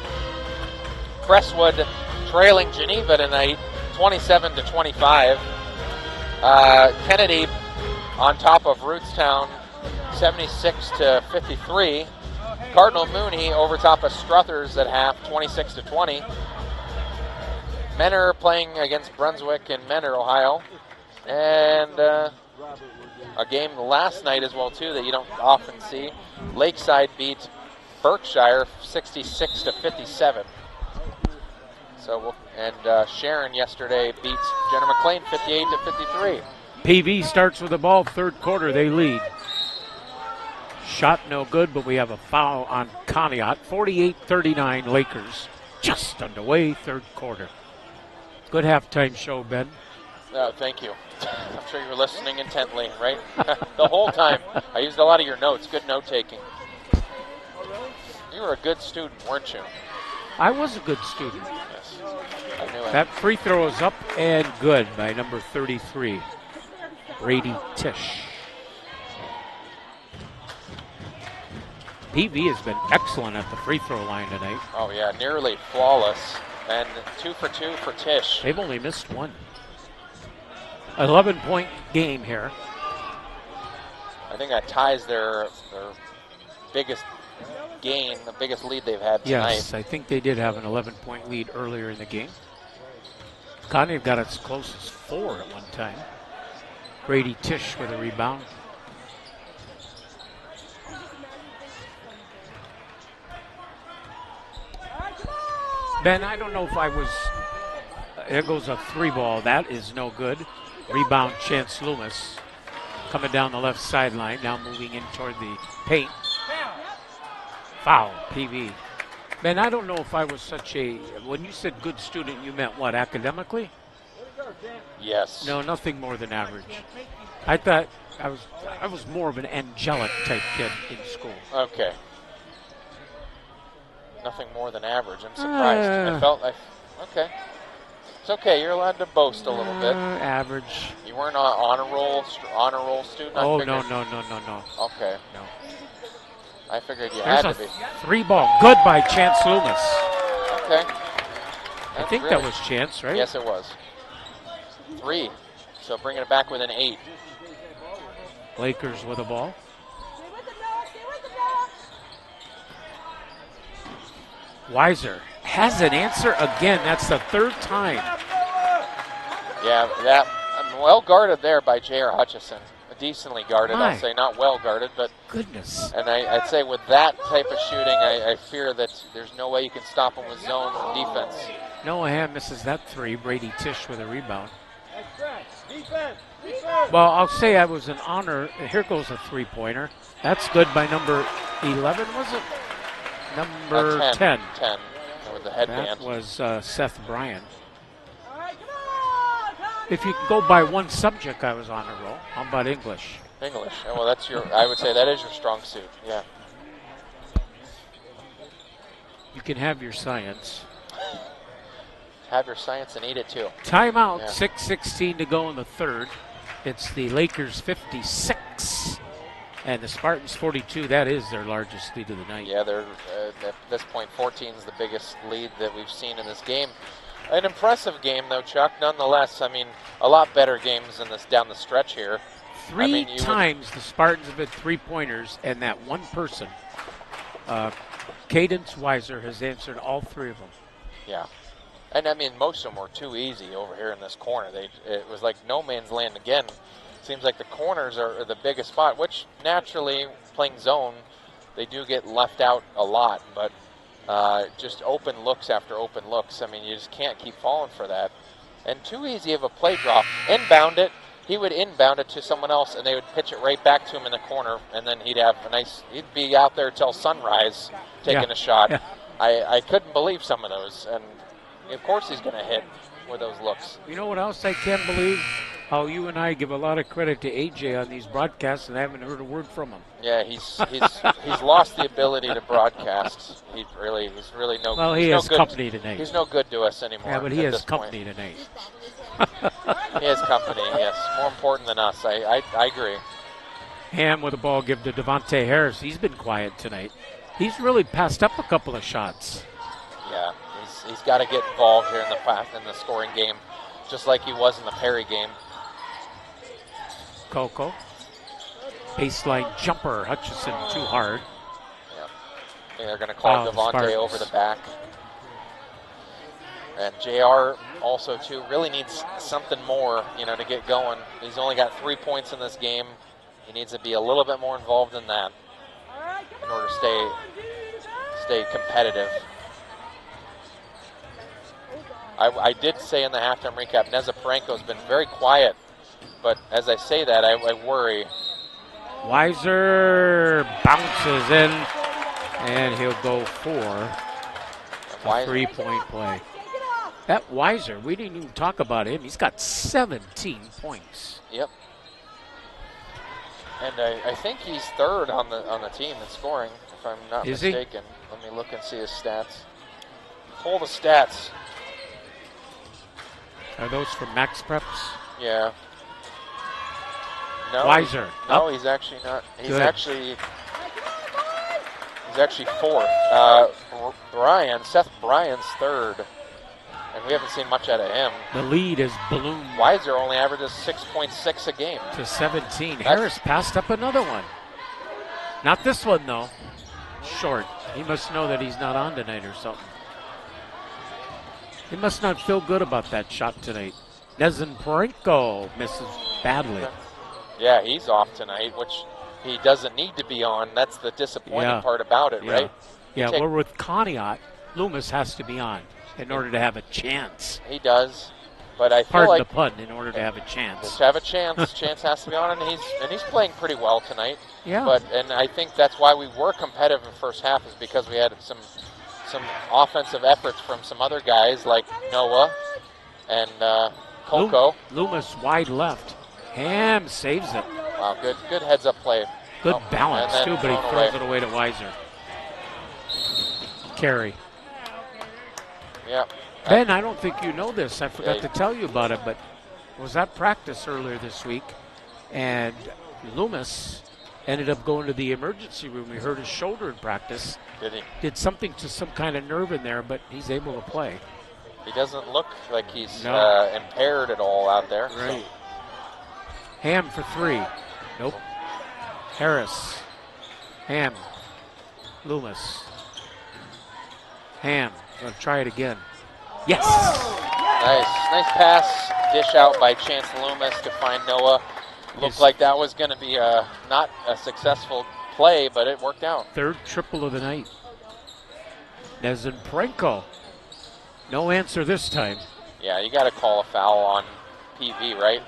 Crestwood trailing Geneva tonight, 27-25. Kennedy on top of Rootstown, 76-53. Cardinal Mooney over top of Struthers at half, 26-20. Menor playing against Brunswick in Menor, Ohio. And a game last night as well, too, that you don't often see. Lakeside beat Berkshire 66-57. So, Sharon yesterday beats Jenner McLean 58-53. PV starts with the ball, third quarter, they lead. Shot no good, but we have a foul on Conneaut. 48-39 Lakers. Just underway, third quarter. Good halftime show, Ben. Thank you. I'm sure you were listening intently, right? The whole time. I used a lot of your notes. Good note-taking. You were a good student, weren't you? I was a good student. Yes. I knew it. That free throw is up and good by number 33, Brady Tisch. PV has been excellent at the free throw line tonight. Oh, yeah, nearly flawless. And 2 for 2 for Tisch. They've only missed one. 11-point game here. I think that ties their biggest gain, the biggest lead they've had tonight. Yes, I think they did have an 11-point lead earlier in the game. Conneaut got as close as 4 at one time. Brady Tisch with a rebound. Ben, I don't know if I was... There goes a 3-ball. That is no good. Rebound, Chance Loomis. Coming down the left sideline. Now moving in toward the paint. Foul, PV. Ben, I don't know if I was such a... When you said good student, you meant what, academically? Yes. No, nothing more than average. I thought I was more of an angelic type kid in school. Okay. Nothing more than average. I'm surprised. I felt like, okay. It's okay. You're allowed to boast a little bit. Average. You weren't an honor roll student? Oh, no. Okay. No. I figured you There's had to be. 3-ball. Good by Chance Loomis. Okay. I think that was Chance, right? Yes, it was. 3. So bringing it back with an 8. Lakers with the ball. Weiser has an answer again. That's the 3rd time. Yeah, that well guarded there by J.R. Hutchison. Decently guarded, I'll say. Not well guarded, but... Goodness. And I'd say with that type of shooting, I fear that there's no way you can stop him with zone defense. Noah Ham misses that 3. Brady Tisch with a rebound. Well, I'll say I was an honor. Here goes a 3-pointer. That's good by number 11, was it? Number 10. 10 with the headband. That was Seth Bryan. If you go by one subject, I was on a roll. How about English? English. Well, that's I would say that is your strong suit. Yeah. You can have your science. Have your science and eat it too. Timeout. Yeah. 6:16 to go in the 3rd. It's the Lakers 56. And the Spartans 42, that is their largest lead of the night. Yeah, they're at this point 14 is the biggest lead that we've seen in this game. An impressive game though, Chuck, nonetheless. I mean, a lot better games in this down the stretch here. 3 times the Spartans have had 3-pointers, and that one person, Cadence Weiser, has answered all 3 of them. Yeah. And I mean, most of them were too easy over here in this corner. It was like no man's land again. Seems like the corners are the biggest spot, which naturally, playing zone, they do get left out a lot. But just open looks after open looks. I mean, you just can't keep falling for that. And too easy of a play drop. Inbound it. He would inbound it to someone else, and they would pitch it right back to him in the corner. And then he'd have he'd be out there till sunrise taking a shot. Yeah. I couldn't believe some of those. And of course he's going to hit with those looks. You know what else I can't believe? How you and I give a lot of credit to AJ on these broadcasts, and I haven't heard a word from him. Yeah, he's lost the ability to broadcast. He's really no. Well, he has company tonight. He's no good to us anymore. Yeah, but he has company tonight. He has company. Yes, more important than us. I agree. Ham with the ball, give to Devontae Harris. He's been quiet tonight. He's really passed up a couple of shots. Yeah, he's got to get involved here in the scoring game, just like he was in the Perry game. Coco. Baseline jumper. Hutchison too hard. Yeah. They're going to call Devontae Spartans over the back. And JR also, too, really needs something more, to get going. He's only got 3 points in this game. He needs to be a little bit more involved in that in order to stay competitive. I did say in the halftime recap, Nezaparenko's been very quiet. But as I say that, I worry. Weiser bounces in, and he'll go for a 3-point play. That Weiser, we didn't even talk about him. He's got 17 points. Yep. And I think he's third on the team in scoring, if I'm not mistaken. Let me look and see his stats. Pull the stats. Are those from Max Preps? Yeah. No, Weiser. No, he's actually not. He's actually fourth. Seth Bryan's third, and we haven't seen much out of him. The lead is ballooned. Weiser only averages 6.6 a game. To 17. Harris passed up another one. Not this one, though. Short. He must know that he's not on tonight or something. He must not feel good about that shot tonight. Nezaparenko misses badly. Yeah, he's off tonight, which he doesn't need to be on. That's the disappointing part about it, right? Yeah, we're with Conneaut. Loomis has to be on in order to have a chance. He does, but I feel Pardon like the pun, in order to have a chance. To have a chance, Chance has to be on, and he's playing pretty well tonight. Yeah. And I think that's why we were competitive in the first half, is because we had some offensive efforts from some other guys like Noah and Coco. Loomis wide left. Ham saves it. Wow, good heads-up play. Good balance, too, but he throws it away to Weiser. Carry. Yeah. Ben, I don't think you know this. I forgot to tell you about it, but was at practice earlier this week, and Loomis ended up going to the emergency room. He hurt his shoulder in practice. Did he? Did something to some kind of nerve in there, but he's able to play. He doesn't look like he's impaired at all out there. Right. So. Ham for 3. Nope. Harris. Ham. Loomis. Ham. Going to try it again. Yes! Nice pass. Dish out by Chance Loomis to find Noah. Looked like that was going to be not a successful play, but it worked out. Third triple of the night. Nezaparenko. No answer this time. Yeah, you got to call a foul on PV, right?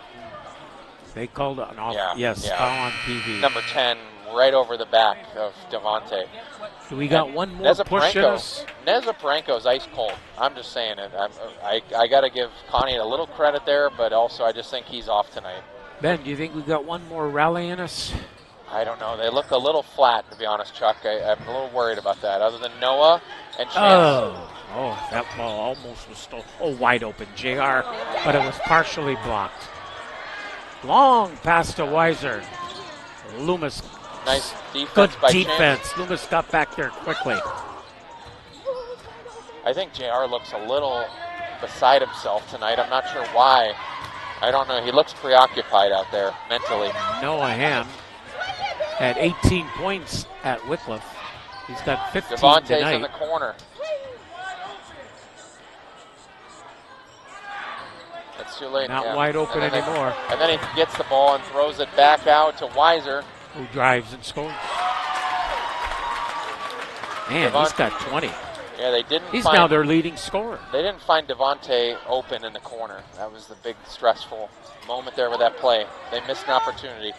They called an off. Yes, foul on PV. Number 10, right over the back of Devontae. So we got one more push in us. Nezaparenko's ice cold. I'm just saying it. I got to give Connie a little credit there, but also I just think he's off tonight. Ben, do you think we got one more rally in us? I don't know. They look a little flat, to be honest, Chuck. I'm a little worried about that. Other than Noah and Chance. Oh, that ball almost was still wide open, JR, but it was partially blocked. Long pass to Weiser. Loomis. Nice defense Good by defense. Chance. Loomis got back there quickly. I think JR looks a little beside himself tonight. I'm not sure why. I don't know. He looks preoccupied out there mentally. Noah Ham had 18 points at Wycliffe. He's got 15 Devontae's tonight. in the corner. It's too late. Not wide open anymore. And then he gets the ball and throws it back out to Weiser, who drives and scores. Man, he's got 20. Yeah, they didn't. He's now their leading scorer. They didn't find Devontae open in the corner. That was the big stressful moment there with that play. They missed an opportunity.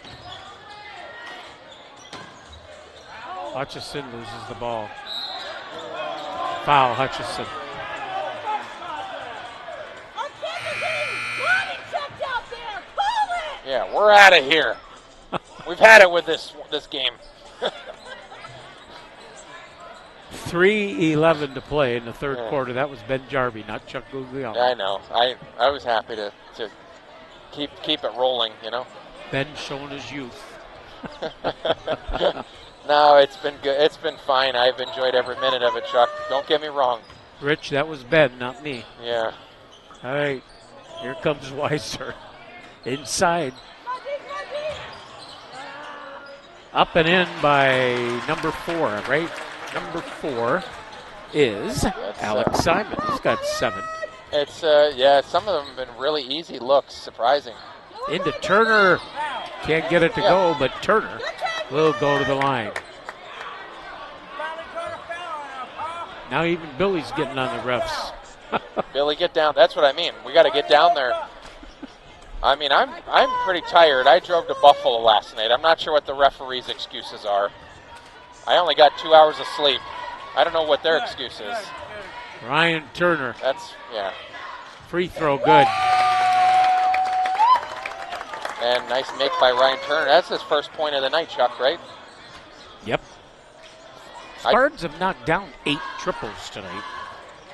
Hutchison loses the ball. Foul, Hutchison. Yeah, we're out of here. We've had it with this game. 3:11 to play in the third quarter. That was Ben Jarvie, not Chuck Guglielmo. Yeah, I know. I was happy to keep it rolling, you know. Ben showing his youth. No, it's been good. It's been fine. I've enjoyed every minute of it, Chuck. Don't get me wrong. Rich, that was Ben, not me. Yeah. All right. Here comes Weiser. Inside. Up and in by number 4, right? Number 4 is Alex Simon. He's got 7. It's, yeah, some of them have been really easy looks, surprising. Into Turner. Can't get it to go, but Turner will go to the line. Now even Billy's getting on the refs. Billy, get down. That's what I mean. We got to get down there. I mean, I'm pretty tired. I drove to Buffalo last night. I'm not sure what the referees' excuses are. I only got 2 hours of sleep. I don't know what their excuse is. Ryan Turner. That's, yeah. Free throw good. And nice make by Ryan Turner. That's his first point of the night, Chuck, right? Yep. Spartans have knocked down 8 triples tonight.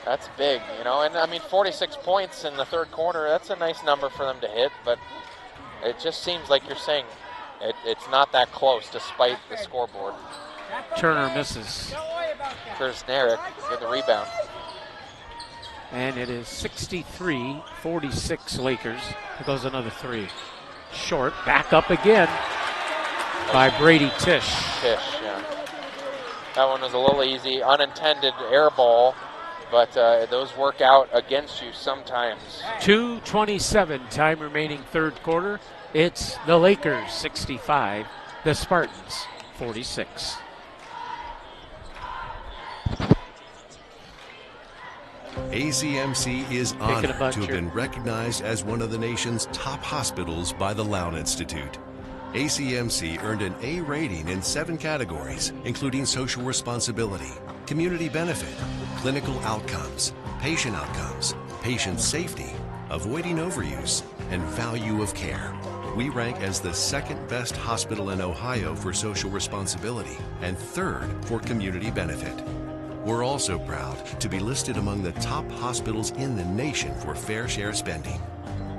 That's big, you know. And, I mean, 46 points in the third quarter, that's a nice number for them to hit. But it just seems like you're saying it's not that close despite the scoreboard. Turner misses. Kersnarek get the rebound. And it is 63-46 Lakers. There goes another 3. Short, back up again by Brady Tisch. Tisch, yeah. That one was a little easy, unintended air ball, but those work out against you sometimes. 2:27 time remaining third quarter. It's the Lakers 65, the Spartans 46. ACMC is honored to have been recognized as one of the nation's top hospitals by the Lown Institute. ACMC earned an A rating in 7 categories, including social responsibility, community benefit, clinical outcomes, patient safety, avoiding overuse, and value of care. We rank as the 2nd best hospital in Ohio for social responsibility and 3rd for community benefit. We're also proud to be listed among the top hospitals in the nation for fair share spending.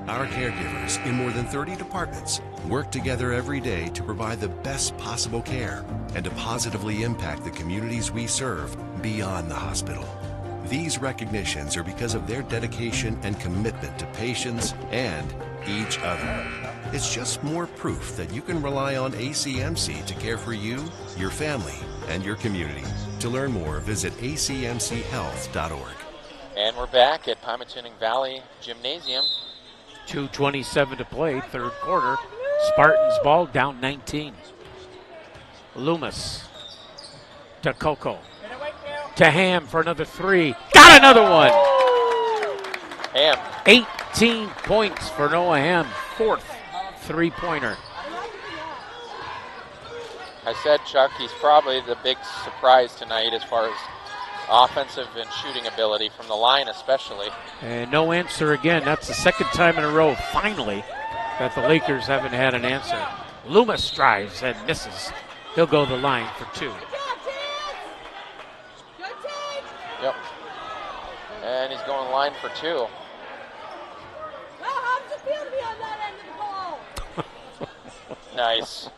Our caregivers in more than 30 departments work together every day to provide the best possible care and to positively impact the communities we serve beyond the hospital. These recognitions are because of their dedication and commitment to patients and each other. It's just more proof that you can rely on ACMC to care for you, your family, and your community. To learn more, visit acmchealth.org. And we're back at Pymatuning Valley Gymnasium. 2:27 to play, third quarter. Spartans ball down 19. Loomis to Coco. To Ham for another 3. Got another one! Ham. 18 points for Noah Ham. 4th three-pointer. I said, Chuck, he's probably the big surprise tonight as far as offensive and shooting ability from the line especially. And no answer again. That's the 2nd time in a row, finally, that the Lakers haven't had an answer. Loomis drives and misses. He'll go to the line for 2. Yep. And he's going line for 2. Nice.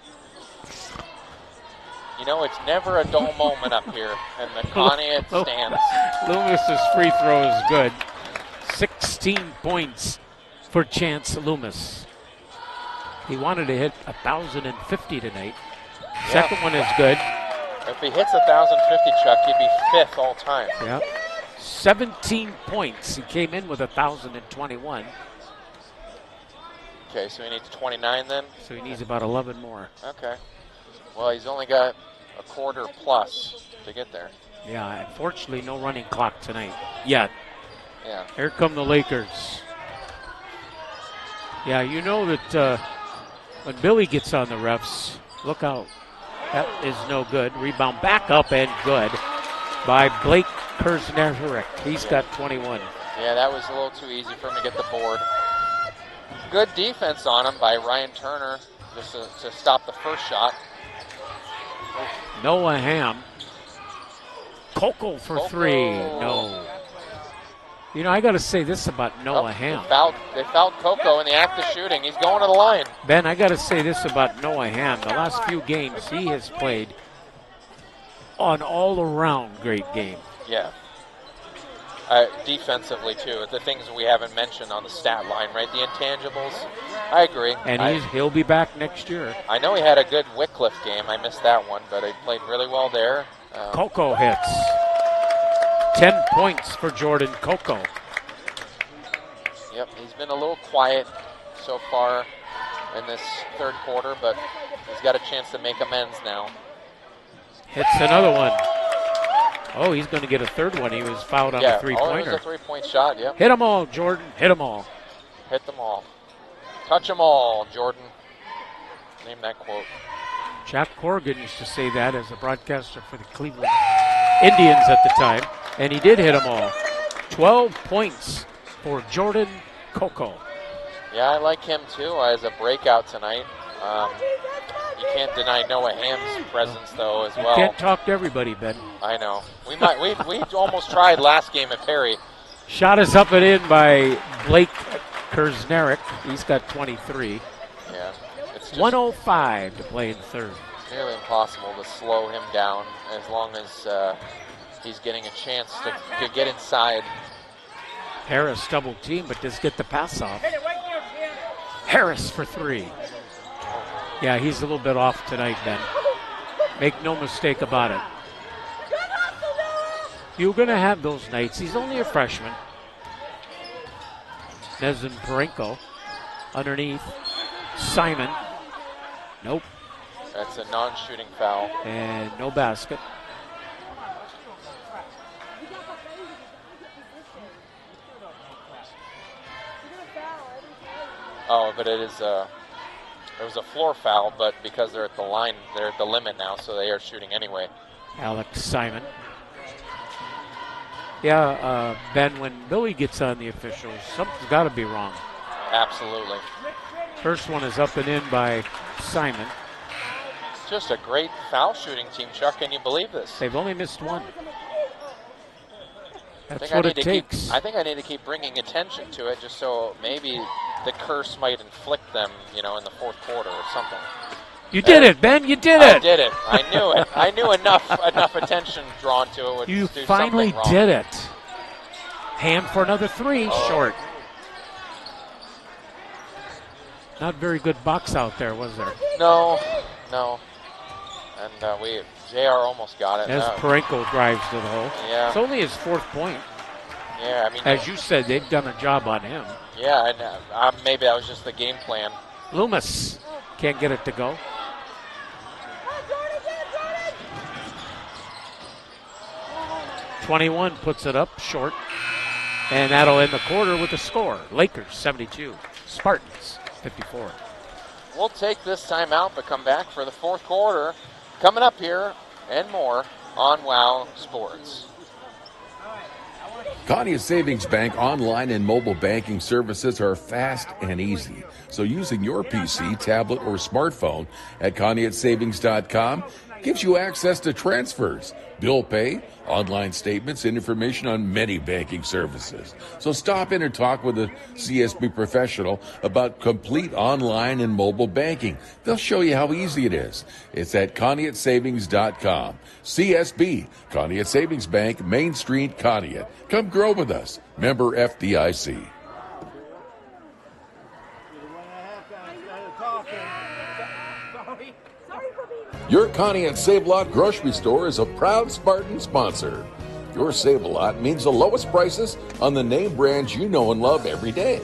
You know, it's never a dull moment up here in the Conneaut stands. Loomis's free throw is good. 16 points for Chance Loomis. He wanted to hit 1,050 tonight. Second one is good. If he hits 1,050, Chuck, he'd be 5th all time. Yep. 17 points. He came in with 1,021. Okay, so he needs 29 then? So he needs about 11 more. Okay. Well, he's only got a quarter plus to get there. Yeah, unfortunately, no running clock tonight yet. Yeah. Here come the Lakers. Yeah, you know that when Billy gets on the refs, look out. That is no good. Rebound back up and good by Blake Kersnarek. He's got 21. Yeah, that was a little too easy for him to get the board. Good defense on him by Ryan Turner just to stop the first shot. Noah Ham. Coco for three. No. You know, I got to say this about Noah Ham. They fouled Coco in the act of shooting. He's going to the line. Ben, I got to say this about Noah Ham. The last few games he has played an all-around great game. Yeah. Defensively, too. The things we haven't mentioned on the stat line, right? The intangibles. I agree. And he'll be back next year. I know he had a good Wycliffe game. I missed that one, but he played really well there. Coco hits. 10 points for Jordan Coco. Yep, he's been a little quiet so far in this third quarter, but he's got a chance to make amends now. Hits another one. Oh, he's going to get a third one. He was fouled on the three-pointer. It was a three-point shot, yep. Hit them all, Jordan. Hit them all. Hit them all. Touch them all, Jordan. Name that quote. Jack Corrigan used to say that as a broadcaster for the Cleveland Indians at the time, and he did hit them all. 12 points for Jordan Coco. Yeah, I like him too as a breakout tonight. You can't deny Noah Ham's presence though as well. You can't talk to everybody, Ben. I know. We almost tried last game at Perry. Shot is up and in by Blake Kersnerick. He's got 23. Yeah. It's just 1:05 to play in third. It's nearly impossible to slow him down as long as he's getting a chance to get inside. Harris double team, but does get the pass off. Harris for three. Yeah, he's a little bit off tonight, Ben. Make no mistake about it. You're going to have those nights. He's only a freshman. Nezin Parenko underneath. Simon. Nope. That's a non-shooting foul. And no basket. Oh, but it was a floor foul, but because they're at the line, they're at the limit now, so they are shooting anyway. Alex Simon. Yeah, Ben, when Billy gets on the officials, something's got to be wrong. Absolutely. First one is up and in by Simon. Just a great foul shooting team, Chuck. Can you believe this? They've only missed one. That's what it takes. I think I need to keep bringing attention to it just so maybe the curse might inflict them, in the fourth quarter or something. You did it, Ben. You did it. I did it. I knew it. I knew enough attention drawn to it would You do finally something wrong. did it. Ham for another three. Short. Not very good box out there, was there? No. And JR almost got it. As Parenko drives to the hole. Yeah. It's only his fourth point. Yeah, I mean. As you said, they've done a job on him. Yeah, and maybe that was just the game plan. Loomis can't get it to go. .21 puts it up short. And that'll end the quarter with a score. Lakers 72. Spartans 54. We'll take this timeout, but come back for the fourth quarter. Coming up here and more on WOW Sports. Conneaut Savings Bank online and mobile banking services are fast and easy. So using your PC, tablet, or smartphone at ConneautSavings.com gives you access to transfers, bill pay, online statements, and information on many banking services. So stop in and talk with a CSB professional about complete online and mobile banking. They'll show you how easy it is. It's at ConneautSavings.com. CSB, Conneaut Savings Bank, Main Street, Conneaut. Come grow with us. Member FDIC. Your Conneaut Save-A-Lot grocery store is a proud Spartan sponsor. Your Save-A-Lot means the lowest prices on the name brands you know and love every day.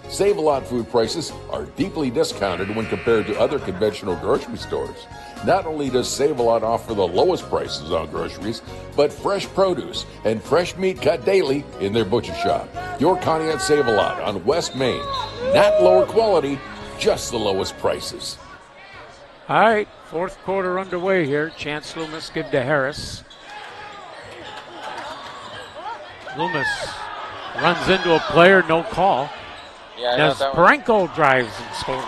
Save-A-Lot food prices are deeply discounted when compared to other conventional grocery stores. Not only does Save-A-Lot offer the lowest prices on groceries, but fresh produce and fresh meat cut daily in their butcher shop. Your Conneaut Save-A-Lot on West Main. Not lower quality, just the lowest prices. All right, fourth quarter underway here. Chance Loomis give to Harris. Loomis runs into a player, no call. Yeah, Nesbrenko drives and scores.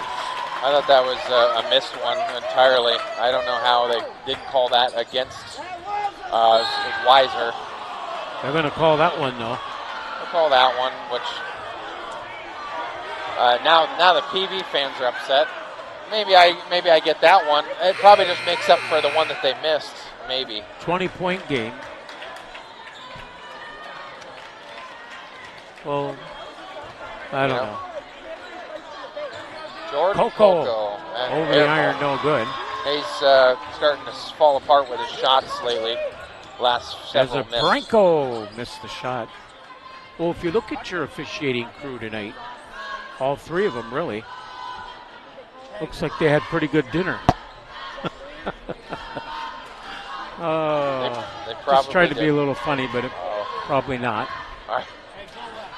I thought that was a missed one entirely. I don't know how they didn't call that against Weiser. They're going to call that one, though. They'll call that one, which now the PV fans are upset. Maybe I get that one. It probably just makes up for the one that they missed, maybe. 20-point game. Well, I don't know. Jordan Coco. Over the iron, no good. He's starting to fall apart with his shots lately. Last several missed. Branco missed the shot. Well, if you look at your officiating crew tonight, all three of them really, looks like they had pretty good dinner. They probably just tried to did. be a little funny, but probably not. All right.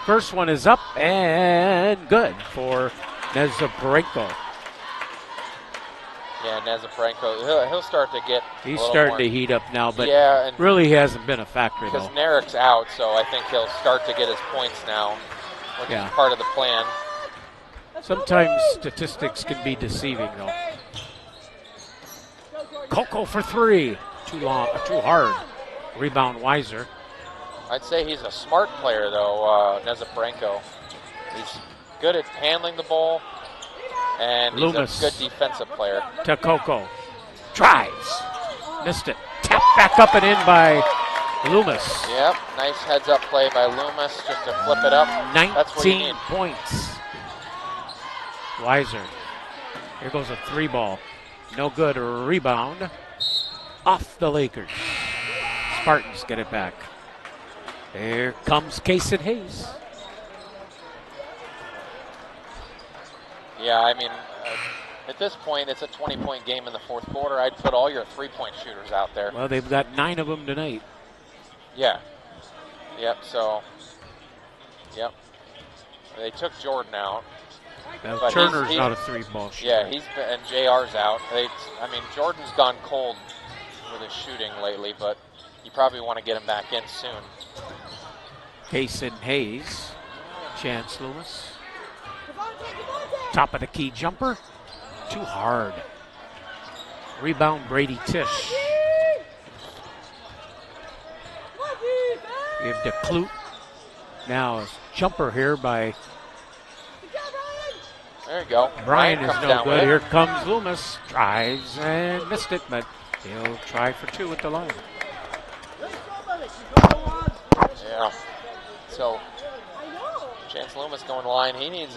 First one is up and good for Nesbrenko. Yeah, Nesbrenko, he'll start to get. He's starting to heat up now, but and really he hasn't been a factor because though. Narek's out, so I think he'll start to get his points now, which is part of the plan. Sometimes statistics can be deceiving though. Coco for three, too hard. Rebound Weiser. I'd say he's a smart player though, Nesbrenko. He's good at handling the ball. And Loomis. he's a good defensive player. To Coco. Drives. Missed it. Tapped back up and in by Loomis. Yep, nice heads-up play by Loomis just to flip it up. 19 points. Weiser. Here goes a three ball. No good. Rebound. Off the Lakers. Spartans get it back. Here comes Case and Hayes. Yeah, I mean, at this point, it's a 20-point game in the fourth quarter. I'd put all your three-point shooters out there. Well, they've got 9 of them tonight. Yeah. Yep, so, yep. They took Jordan out. Now, Turner's not a three-ball shooter. Yeah, and JR's out. Jordan's gone cold with his shooting lately, but you probably want to get him back in soon. Case and Hayes. Chance Loomis. Top of the key jumper. Too hard. Rebound Brady Tisch. We have DeClute. Now a jumper here by... There you go. Brian is no good. Here comes Loomis. Drives and missed it, but he'll try for two at the line. Yeah. So... Chance Loomis going line. He needs,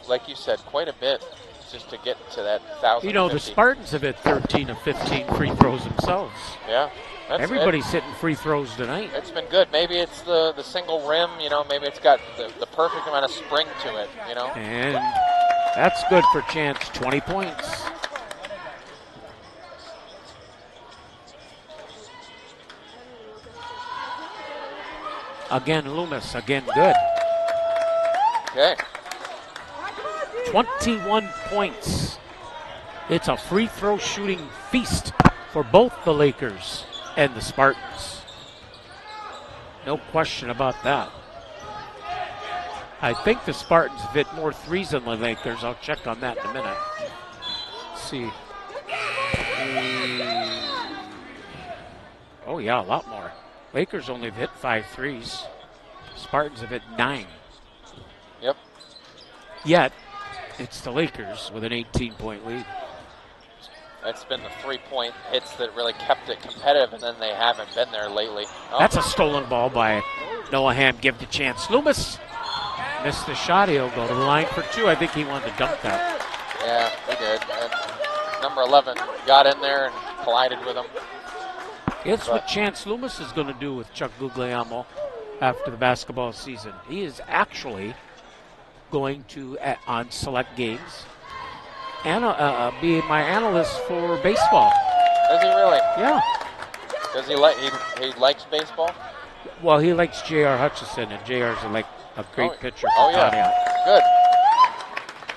like you said, quite a bit just to get to that 1,050. You know, the Spartans have hit 13 of 15 free throws themselves. Yeah. Everybody's hitting free throws tonight. It's been good. Maybe it's the single rim, maybe it's got the perfect amount of spring to it, And that's good for Chance, 20 points. Again, Loomis, again good. Okay. 21 points. It's a free throw shooting feast for both the Lakers and the Spartans. No question about that. I think the Spartans have hit more threes than the Lakers. I'll check on that in a minute. Let's see. Oh, yeah, a lot more. Lakers only have hit 5 threes. Spartans have hit 9. Yep. Yet, it's the Lakers with an 18-point lead. That's been the three-point hits that really kept it competitive, and then they haven't been there lately. Oh. That's a stolen ball by Noah Ham. Give the Chance. Loomis missed the shot. He'll go to the line for two. I think he wanted to dunk that. Yeah, he did. And number 11 got in there and collided with him. It's what Chance Loomis is going to do with Chuck Guglielmo after the basketball season. He is actually going to, on select games, be my analyst for baseball. Is he really? Yeah. Does he likes baseball? Well, he likes J.R. Hutchison, and J.R.'s a great pitcher for yeah. Conneaut. Good.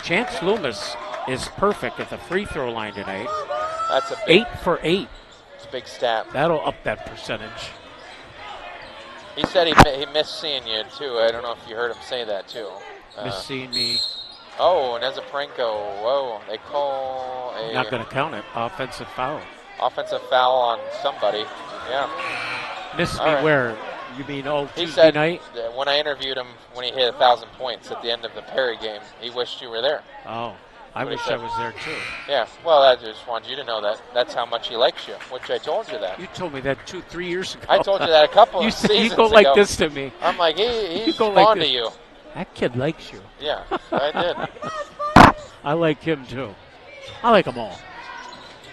Chance Loomis is perfect at the free throw line tonight. That's a big, 8 for 8. It's a big stat. That'll up that percentage. He said he missed seeing you too. I don't know if you heard him say that too. Missed seeing me. Oh, Nezaparenko. Whoa, they call a Not going to count it. Offensive foul. offensive foul on somebody. Yeah. Missed All me right. where? You mean He Tuesday said night? that when I interviewed him when he hit 1,000 points at the end of the Perry game, he wished you were there. Oh, I What he wish I said. was there too. Yeah, well, I just wanted you to know that. That's how much he likes you, which I told you that. You told me that 2-3 years ago. I told you that a couple you of said seasons you go ago. like this to me. I'm like, he's go fond like of this. you. That kid likes you. Yeah, I did. I like him too. I like them all.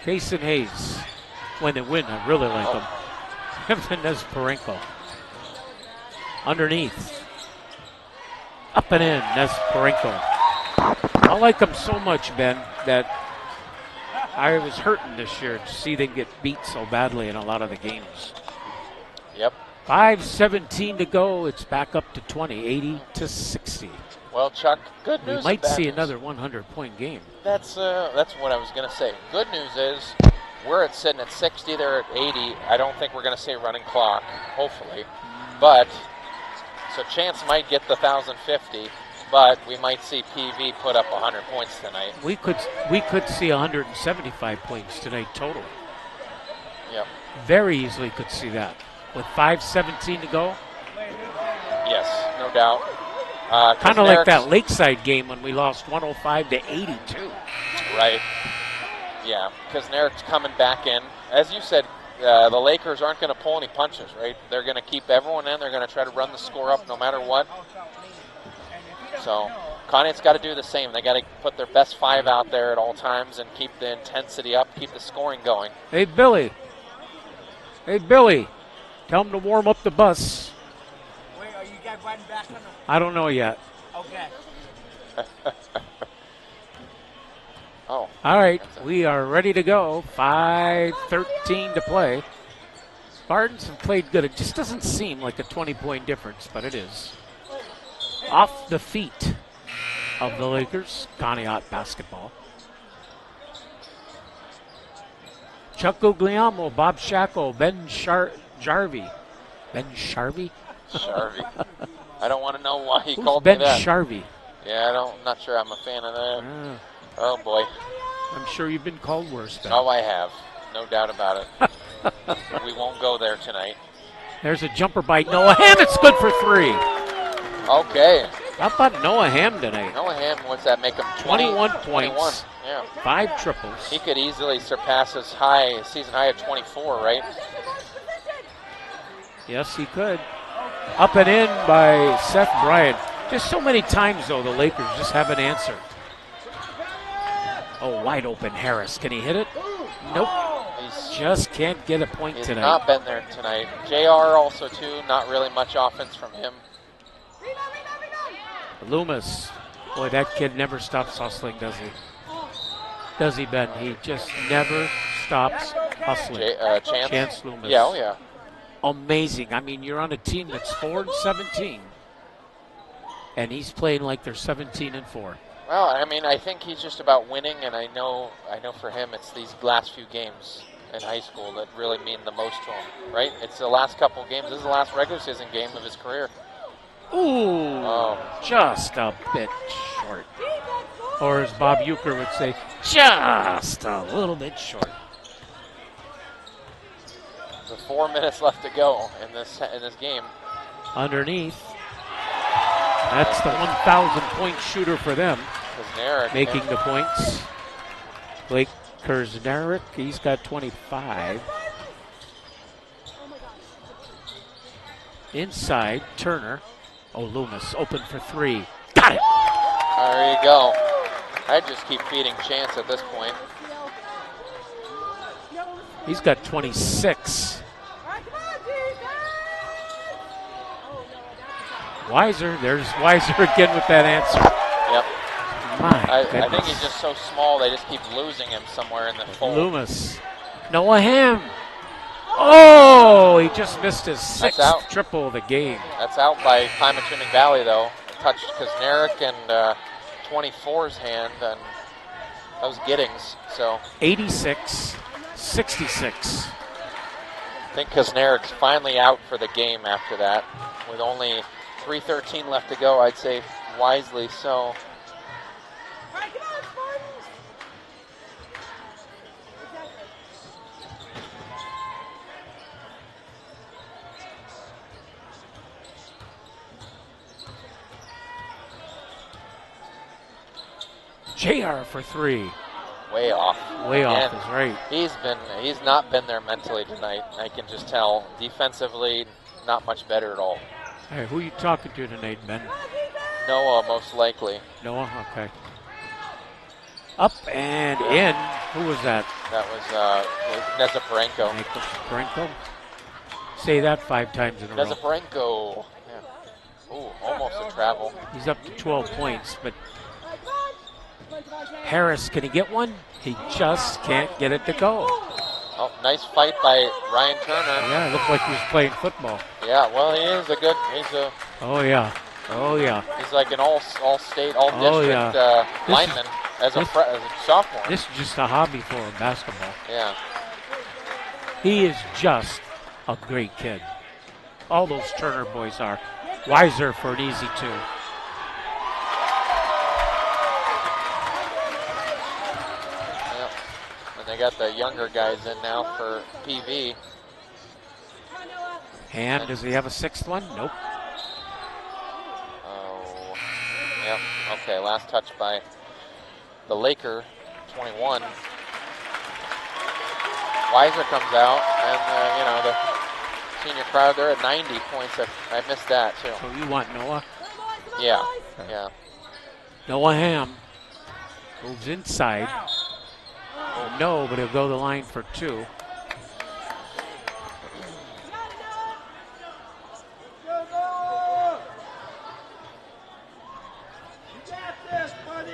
Jason Hayes. When they win, I really like him. Him and Nezaparenko. Underneath. Up and in, Nezaparenko. I like them so much, Ben, that I was hurting this year to see them get beat so badly in a lot of the games. Yep. 5:17 to go. It's back up to 20, 80-60. Well, Chuck, good news. We might and bad see news. another 100-point game. That's what I was going to say. Good news is we're sitting at 60. They're at 80. I don't think we're going to say running clock, hopefully. But, so Chance might get the 1,050, but we might see PV put up 100 points tonight. We could see 175 points tonight total. Yep. Very easily could see that. With 5:17 to go. Yes, no doubt. Kind of like that Lakeside game when we lost 105-82. Right. Yeah, because Narek's coming back in. As you said, the Lakers aren't going to pull any punches, right? They're going to keep everyone in. They're going to try to run the score up no matter what. So Conneaut's got to do the same. They got to put their best five out there at all times and keep the intensity up, keep the scoring going. Hey, Billy. Tell him to warm up the bus. Wait, are you guys riding back on the... I don't know yet. Okay. Oh. All right, we are ready to go. 5:13 to play. Spartans have played good. It just doesn't seem like a 20-point difference, but it is. Off the feet of the Lakers, Conneaut basketball. Chuck Guglielmo, Bob Shackel, Ben Jarvie. Ben Sharvey? Sharvey. I don't want to know why he Who's called Ben me that. Sharvey? Yeah, I'm not sure I'm a fan of that. Oh, boy. I'm sure you've been called worse, Ben. Oh, I have. No doubt about it. We won't go there tonight. There's a jumper by Noah Ham. It's good for three. Okay. How about Noah Ham tonight? Noah Ham, what's that make him? 21 points. 21. Yeah. 5 triples. He could easily surpass his season high of 24, right? Yes, he could. Up and in by Seth Bryant. Just so many times, though, the Lakers just haven't answered. Oh, wide open Harris. Can he hit it? Nope. Just can't get a point He's tonight. not been there tonight. JR also, too. Not really much offense from him. Loomis. Boy, that kid never stops hustling, does he? Does he, Ben? He just never stops hustling. Chance Loomis. Yeah, oh yeah. Amazing. I mean, you're on a team that's 4-17, and he's playing like they're 17-4. Well, I mean, I think he's just about winning, and I know for him it's these last few games in high school that really mean the most to him, right? It's the last couple games. This is the last regular season game of his career. Ooh, just a bit short. Or as Bob Euchre would say, just a little bit short. There's 4 minutes left to go in this game. Underneath. That's the 1,000-point shooter for them. Kaznarek making the points. Blake Kaznarek, he's got 25. Inside, Turner. Oh, Loomis, open for three. Got it! There you go. I just keep feeding Chance at this point. He's got 26. Weiser, there's Weiser again with that answer. Yep. I think Goodness. he's just so small, they just keep losing him somewhere in the fold. Loomis. Noah Ham. Oh, he just missed his sixth triple of the game. That's out by Pymatuning Valley, though. Touched Kaznarek and 24's hand, and that was Giddings. So 86-66. I think Kaznarek's finally out for the game after that, with only 3:13 left to go. I'd say wisely so. JR for 3. Way off. Way off And is right. He's not been there mentally tonight. I can just tell. Defensively, not much better at all. Hey, who are you talking to tonight, Ben? Noah, most likely. Noah, okay. Up and in. Who was that? That was Nezaparenko. Nezaparenko. Say that 5 times in a row. Nezaparenko. Yeah. Ooh, almost a travel. He's up to 12 points, but Harris, can he get one? He just can't get it to go. Oh, nice fight by Ryan Turner. Yeah, it looked like he was playing football. Yeah, well, he's a. Oh yeah. Oh yeah. He's like an all-state, all-district lineman as a sophomore. This is just a hobby for him, basketball. Yeah. He is just a great kid. All those Turner boys are. Weiser for an easy 2. Yeah. And they got the younger guys in now for PV. And does he have a 6th one? Nope. Oh, yep. Okay, last touch by the Laker, 21. Weiser comes out, and the senior crowd, they're at 90 points. I missed that too. So you want Noah? Yeah, yeah. Noah Ham moves inside. No, but he'll go the line for 2.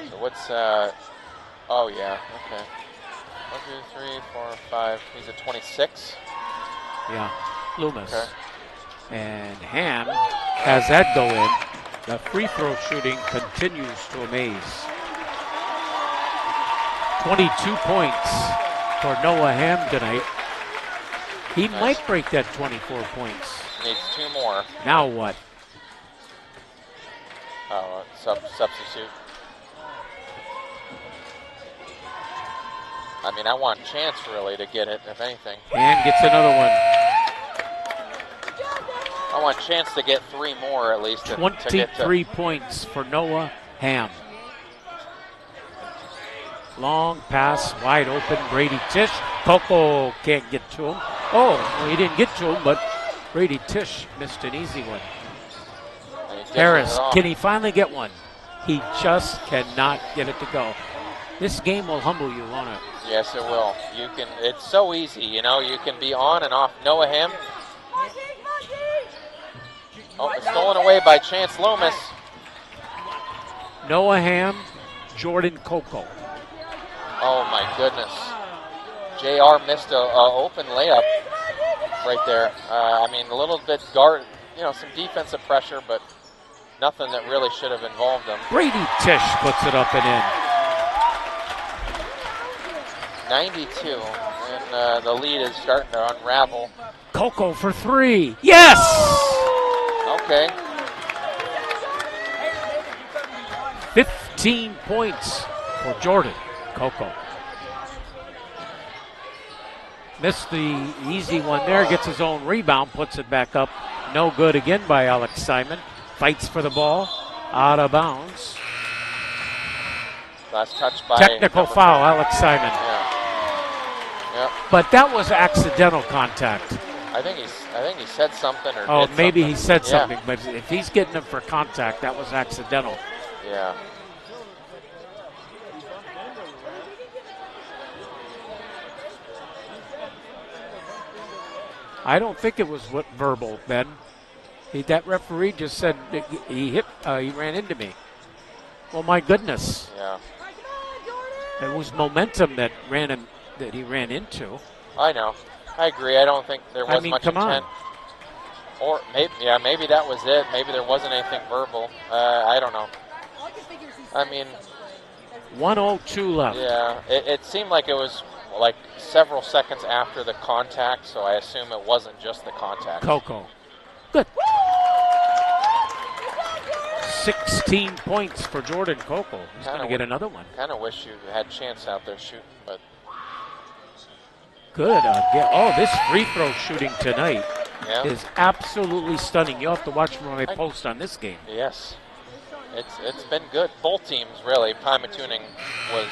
So what's, oh yeah, okay. 1, 2, 3, 4, 5, he's at 26. Yeah, Loomis. Okay. And Ham has that go in. The free throw shooting continues to amaze. 22 points for Noah Ham tonight. He might break that 24 points. Needs 2 more. Now what? Oh, substitute. I mean, I want Chance really to get it, if anything. And gets another one. I want Chance to get 3 more at least. 23 points for Noah Ham. Long pass, wide open, Brady Tisch. Coco can't get to him. Oh, well, he didn't get to him, but Brady Tisch missed an easy one. Harris, can he finally get one? He just cannot get it to go. This game will humble you, won't it? Yes, it will. You can. It's so easy, you can be on and off. Noah Ham. Oh, it's stolen away by Chance Loomis. Noah Ham, Jordan Coco. Oh my goodness. JR missed a open layup right there. I mean, a little bit some defensive pressure, but nothing that really should have involved them. Brady Tisch puts it up and in. 92, and the lead is starting to unravel. Coco for 3. Yes! Okay. 15 points for Jordan Coco. Missed the easy one there, gets his own rebound, puts it back up. No good again by Alex Simon. Fights for the ball, out of bounds. Last touch by technical foul, Alex Simon. Yeah. Yep. But that was accidental contact. I think he said something or oh, did maybe something. He said Yeah. something, but if he's getting him for contact, that was accidental. Yeah. I don't think it was verbal, Ben. That referee just said he ran into me. Well, my goodness. Yeah. It was momentum that he ran into. I know. I agree. I don't think there was much come intent. On. Or maybe that was it. Maybe there wasn't anything verbal. I don't know. I mean, 1:02 left. Yeah, it seemed like it was like several seconds after the contact, so I assume it wasn't just the contact. Coco. Good. 16 points for Jordan Coco. He's going to get another one. Kind of wish you had Chance out there shooting, but. Good. This free throw shooting tonight is absolutely stunning. You'll have to watch my post on this game. Yes. It's been good. Both teams, really. Pymatuning was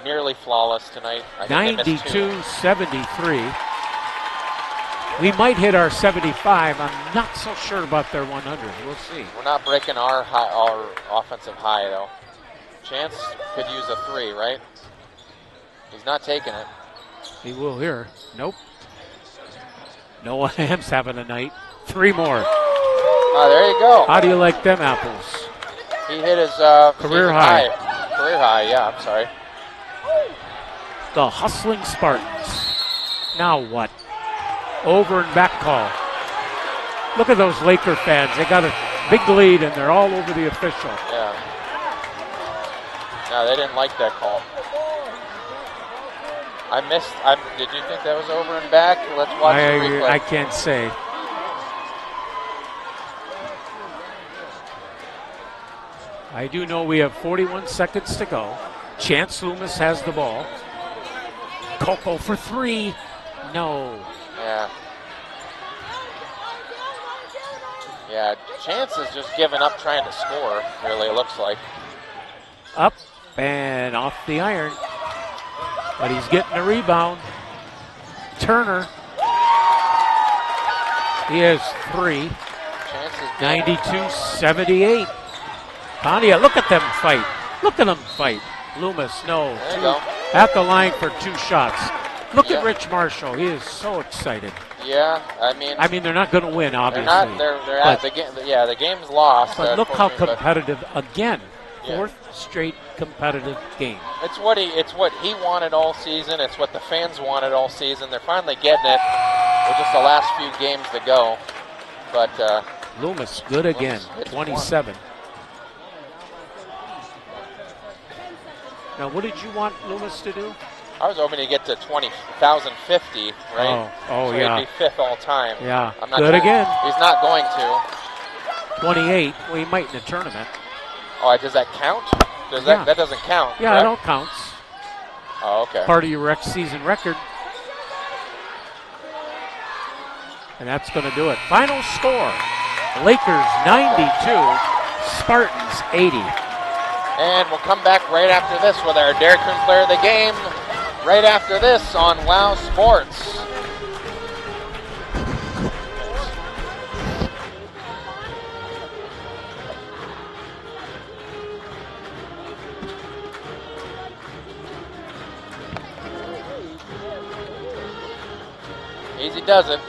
nearly flawless tonight. 92-73. We might hit our 75. I'm not so sure about their 100. We'll see. We're not breaking our offensive high, though. Chance could use a 3, right? He's not taking it. He will here. Nope. Noah Ham's having a night. 3 more. Oh, there you go. How do you like them apples? He hit his career high. Career high, yeah, I'm sorry. The hustling Spartans. Now what? Over and back call. Look at those Laker fans. They got a big lead and they're all over the official. Yeah. No, they didn't like that call. Did you think that was over and back? Let's watch the replay. I can't say. I do know we have 41 seconds to go. Chance Loomis has the ball. Coco for 3. No. Yeah. Yeah, Chance is just giving up trying to score, really, it looks like. Up and off the iron. But he's getting a rebound. Turner. He has 3. 92-78. Conneaut, look at them fight. Look at them fight. Loomis, no. There you go. At the line for 2 shots. Look at Rich Marshall. He is so excited. Yeah, I mean they're not going to win, obviously. They're at the game. Yeah, the game's lost. But look how competitive again. 4th straight competitive game. It's what he wanted all season. It's what the fans wanted all season. They're finally getting it. With just the last few games to go. But Loomis good again. 27. Now, what did you want Loomis to do? I was hoping to get to 20,050, right? Oh, so yeah. He'd be 5th all time. Yeah. I'm not good again. He's not going to. 28. Well, he might in a tournament. Oh, does that count? That doesn't count? Yeah, it all counts. Oh, okay. Part of your season record. And that's going to do it. Final score: Lakers 92, Spartans 80. And we'll come back right after this with our Dairy Queen Player of the Game. Right after this on WOW Sports. Easy does it.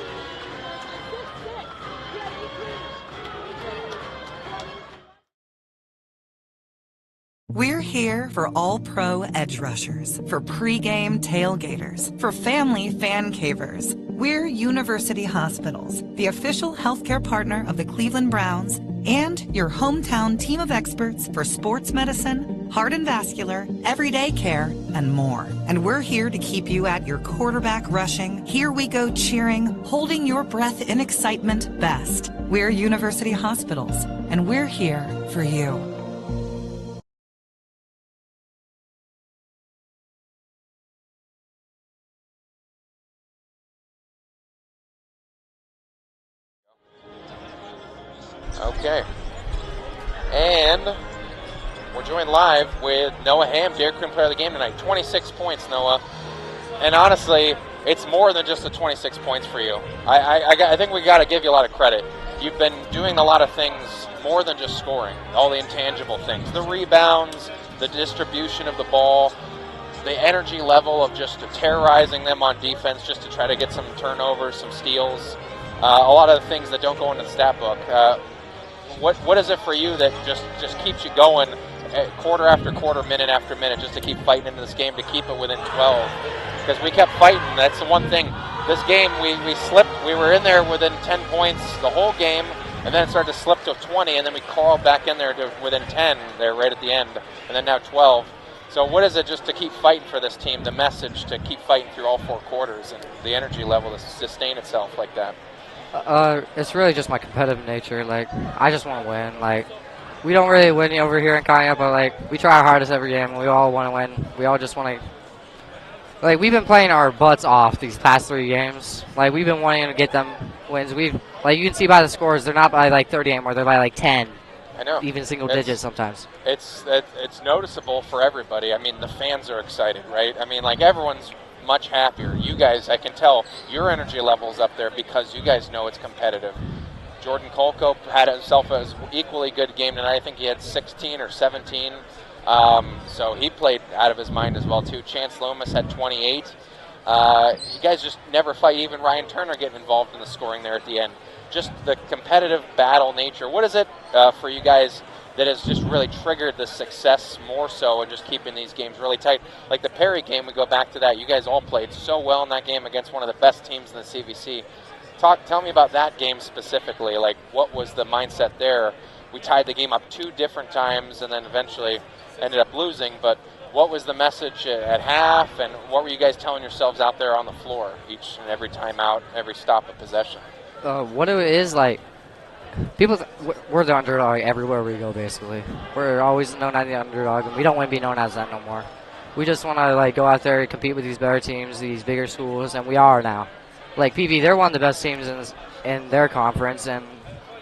We're here for all pro edge rushers, for pregame tailgaters, for family fan cavers. We're University Hospitals, the official healthcare partner of the Cleveland Browns, and your hometown team of experts for sports medicine, heart and vascular, everyday care, and more. And we're here to keep you at your quarterback rushing, here we go cheering, holding your breath in excitement best. We're University Hospitals, and we're here for you. Okay. And we're joined live with Noah Ham, Dairy Queen Player of the Game tonight. 26 points, Noah. And honestly, it's more than just the 26 points for you. I think we got to give you a lot of credit. You've been doing a lot of things more than just scoring, all the intangible things. The rebounds, the distribution of the ball, the energy level of just terrorizing them on defense just to try to get some turnovers, some steals. A lot of the things that don't go into the stat book. What is it for you that just keeps you going quarter after quarter, minute after minute, just to keep fighting into this game, to keep it within 12? Because we kept fighting. That's the one thing. This game, we slipped. We were in there within 10 points the whole game, and then it started to slip to 20, and then we crawled back in there to within 10 there right at the end, and then now 12. So what is it just to keep fighting for this team, the message to keep fighting through all 4 quarters, and the energy level to sustain itself like that? It's really just my competitive nature. Like, I just want to win. Like, we don't really win over here in Conneaut, but like, we try our hardest every game. We all want to win. We all just want to. Like, we've been playing our butts off these past 3 games. Like, we've been wanting to get them wins. Like, you can see by the scores, they're not by like 30 anymore. They're by like 10. I know. even single digits sometimes. It's noticeable for everybody. I mean, the fans are excited, right? I mean, like, everyone's much happier. You guys, I can tell your energy level's up there because you guys know it's competitive. Jordan Kolko had himself an equally good game tonight. I think he had 16 or 17. So he played out of his mind as well, too. Chance Loomis had 28. You guys just never fight. Even Ryan Turner getting involved in the scoring there at the end. Just the competitive battle nature. What is it for you guys that has just really triggered the success more so and just keeping these games really tight? Like the Perry game, we go back to that. You guys all played so well in that game against one of the best teams in the CVC. Tell me about that game specifically. Like, what was the mindset there? We tied the game up 2 different times and then eventually ended up losing. But what was the message at half, and what were you guys telling yourselves out there on the floor each and every time out, every stop of possession? What it is, like, we're the underdog everywhere we go, basically. We're always known as the underdog, and we don't want to be known as that no more. We just want to, like, go out there and compete with these better teams, these bigger schools, and we are now. Like, PV, they're one of the best teams in their conference, and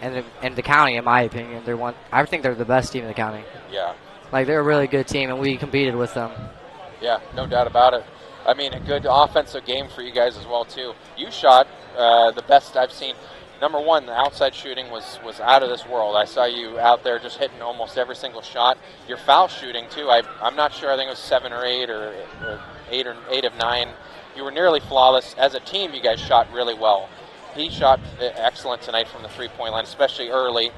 in the county, in my opinion. I think they're the best team in the county. Yeah. Like, they're a really good team, and we competed with them. Yeah, no doubt about it. I mean, a good offensive game for you guys as well, too. You shot the best I've seen. Number one, the outside shooting was out of this world. I saw you out there just hitting almost every single shot. Your foul shooting, too, I'm not sure. I think it was 7 or 8 or 8 of 9. You were nearly flawless. As a team, you guys shot really well. He shot excellent tonight from the three-point line, especially early.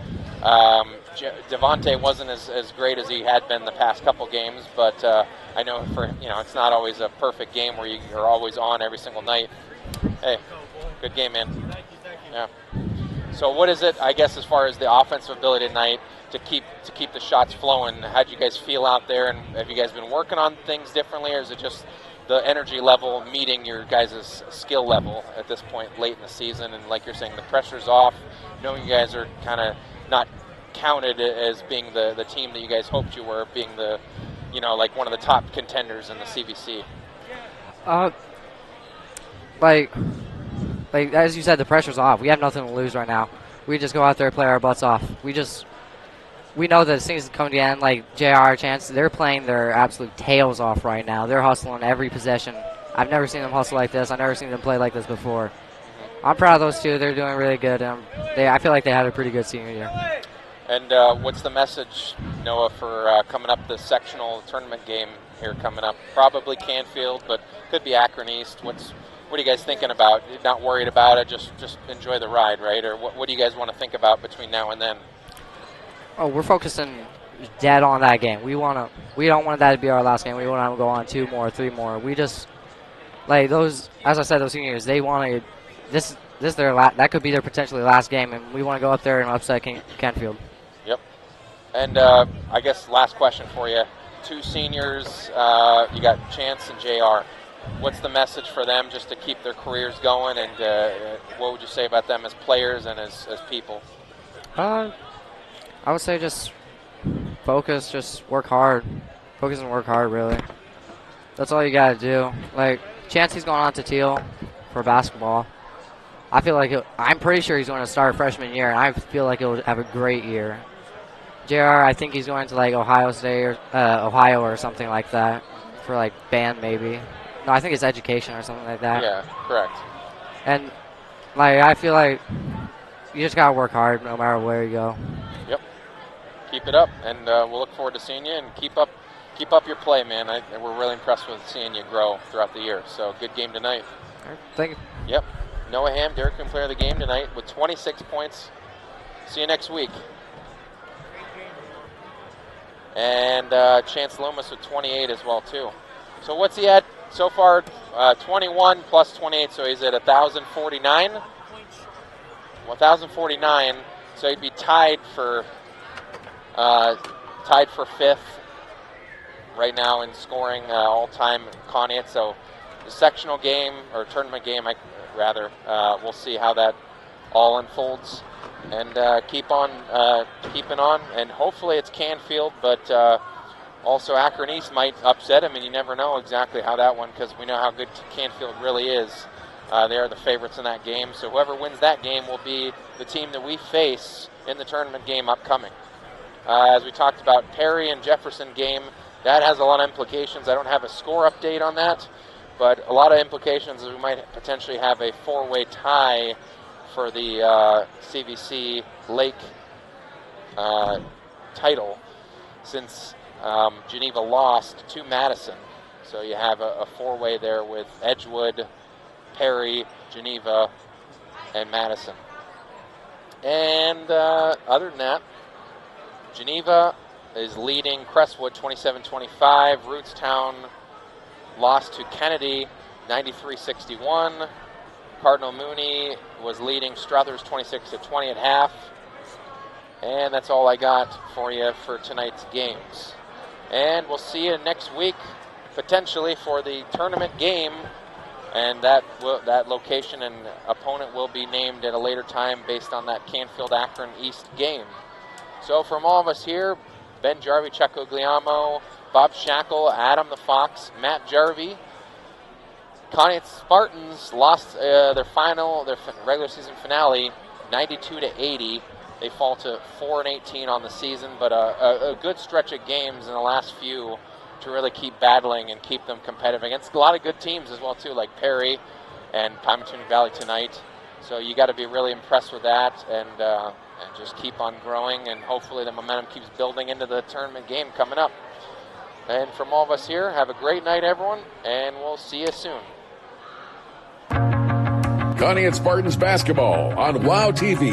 Devontae wasn't as great as he had been the past couple games, but I know it's not always a perfect game where you're always on every single night. Hey, good game, man. Yeah. So what is it, I guess, as far as the offensive ability tonight to keep the shots flowing? How'd you guys feel out there, and have you guys been working on things differently, or is it just the energy level meeting your guys' skill level at this point late in the season? And like you're saying, the pressure's off, knowing you guys are kind of not counted as being the team that you guys hoped you were, being the, like one of the top contenders in the CVC. Like as you said, the pressure's off. We have nothing to lose right now. We just go out there and play our butts off. We know that as soon as it comes to the end, like JR, Chance, they're playing their absolute tails off right now. They're hustling every possession. I've never seen them hustle like this. I've never seen them play like this before. I'm proud of those two. They're doing really good. I feel like they had a pretty good senior year. And what's the message, Noah, for coming up the sectional tournament game here coming up? Probably Canfield, but could be Akron East. What are you guys thinking about? You're not worried about it, just enjoy the ride, right? Or what do you guys want to think about between now and then? Oh, we're focusing dead on that game. We don't want that to be our last game. We want to go on 2 more, 3 more. We just, like, those, as I said, those seniors, they want to, this that could be their potentially last game, and we want to go up there and upset Canfield. Yep. And I guess last question for you. 2 seniors, you got Chance and JR. What's the message for them just to keep their careers going, and what would you say about them as players and as people? I would say just focus, just work hard. Focus and work hard, really. That's all you got to do. Like, Chancey's going on to Teal for basketball. I feel like I'm pretty sure he's going to start freshman year, and I feel like he'll have a great year. JR, I think he's going to, like, Ohio State or Ohio or something like that for, like, band maybe. No, I think it's education or something like that. Yeah, correct. And, like, I feel like you just got to work hard no matter where you go. Yep. Keep it up, and we'll look forward to seeing you, and keep up your play, man. We're really impressed with seeing you grow throughout the year. So, good game tonight. All right, thank you. Yep. Noah Ham, Derek Queen, player of the game tonight with 26 points. See you next week. And Chance Loomis with 28 as well, too. So what's he at so far? 21 plus 28, so he's at 1,049. 1,049, so he'd be tied for 5th right now in scoring all-time Conneaut. So the sectional game, or tournament game, we'll see how that all unfolds. And keep on keeping on, and hopefully it's Canfield, but also Akron East might upset him, and you never know exactly how that one, because we know how good Canfield really is. They are the favorites in that game, so whoever wins that game will be the team that we face in the tournament game upcoming. As we talked about, Perry and Jefferson game, that has a lot of implications. I don't have a score update on that, but a lot of implications is we might potentially have a 4-way tie for the CVC Lake title, since Geneva lost to Madison. So you have a 4-way there with Edgewood, Perry, Geneva, and Madison. And other than that, Geneva is leading Crestwood 27-25. Rootstown lost to Kennedy 93-61. Cardinal Mooney was leading Struthers 26-20 at half. And that's all I got for you for tonight's games. And we'll see you next week, potentially, for the tournament game. And that location and opponent will be named at a later time based on that Canfield-Akron East game. So from all of us here, Ben Jarvie, Chuck Guglielmo, Bob Shackle, Adam the Fox, Matt Jarvie, Conneaut Spartans lost their regular season finale 92-80. They fall to 4-18 on the season, but a good stretch of games in the last few to really keep battling and keep them competitive against a lot of good teams as well too, like Perry and Pymatuning Valley tonight. So you got to be really impressed with that and just keep on growing, and hopefully the momentum keeps building into the tournament game coming up. And from all of us here, have a great night, everyone, and we'll see you soon. Conneaut Spartans basketball on WOW TV,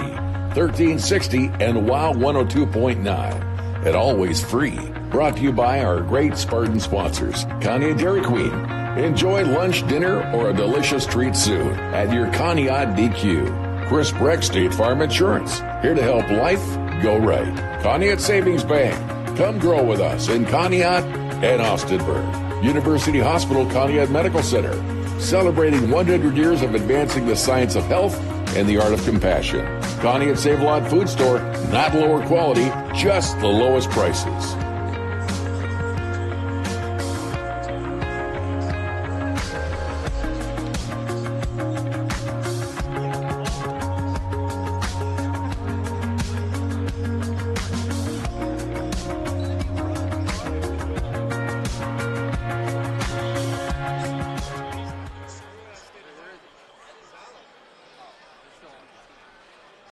1360 and WOW 102.9. And always free. Brought to you by our great Spartan sponsors, Conneaut Dairy Queen. Enjoy lunch, dinner, or a delicious treat soon at your Conneaut DQ. Chris Breck, State Farm Insurance. Here to help life go right. Conneaut Savings Bank. Come grow with us in Conneaut and Austinburg. University Hospital Conneaut Medical Center. Celebrating 100 years of advancing the science of health and the art of compassion. Conneaut Save-A-Lot Food Store. Not lower quality, just the lowest prices.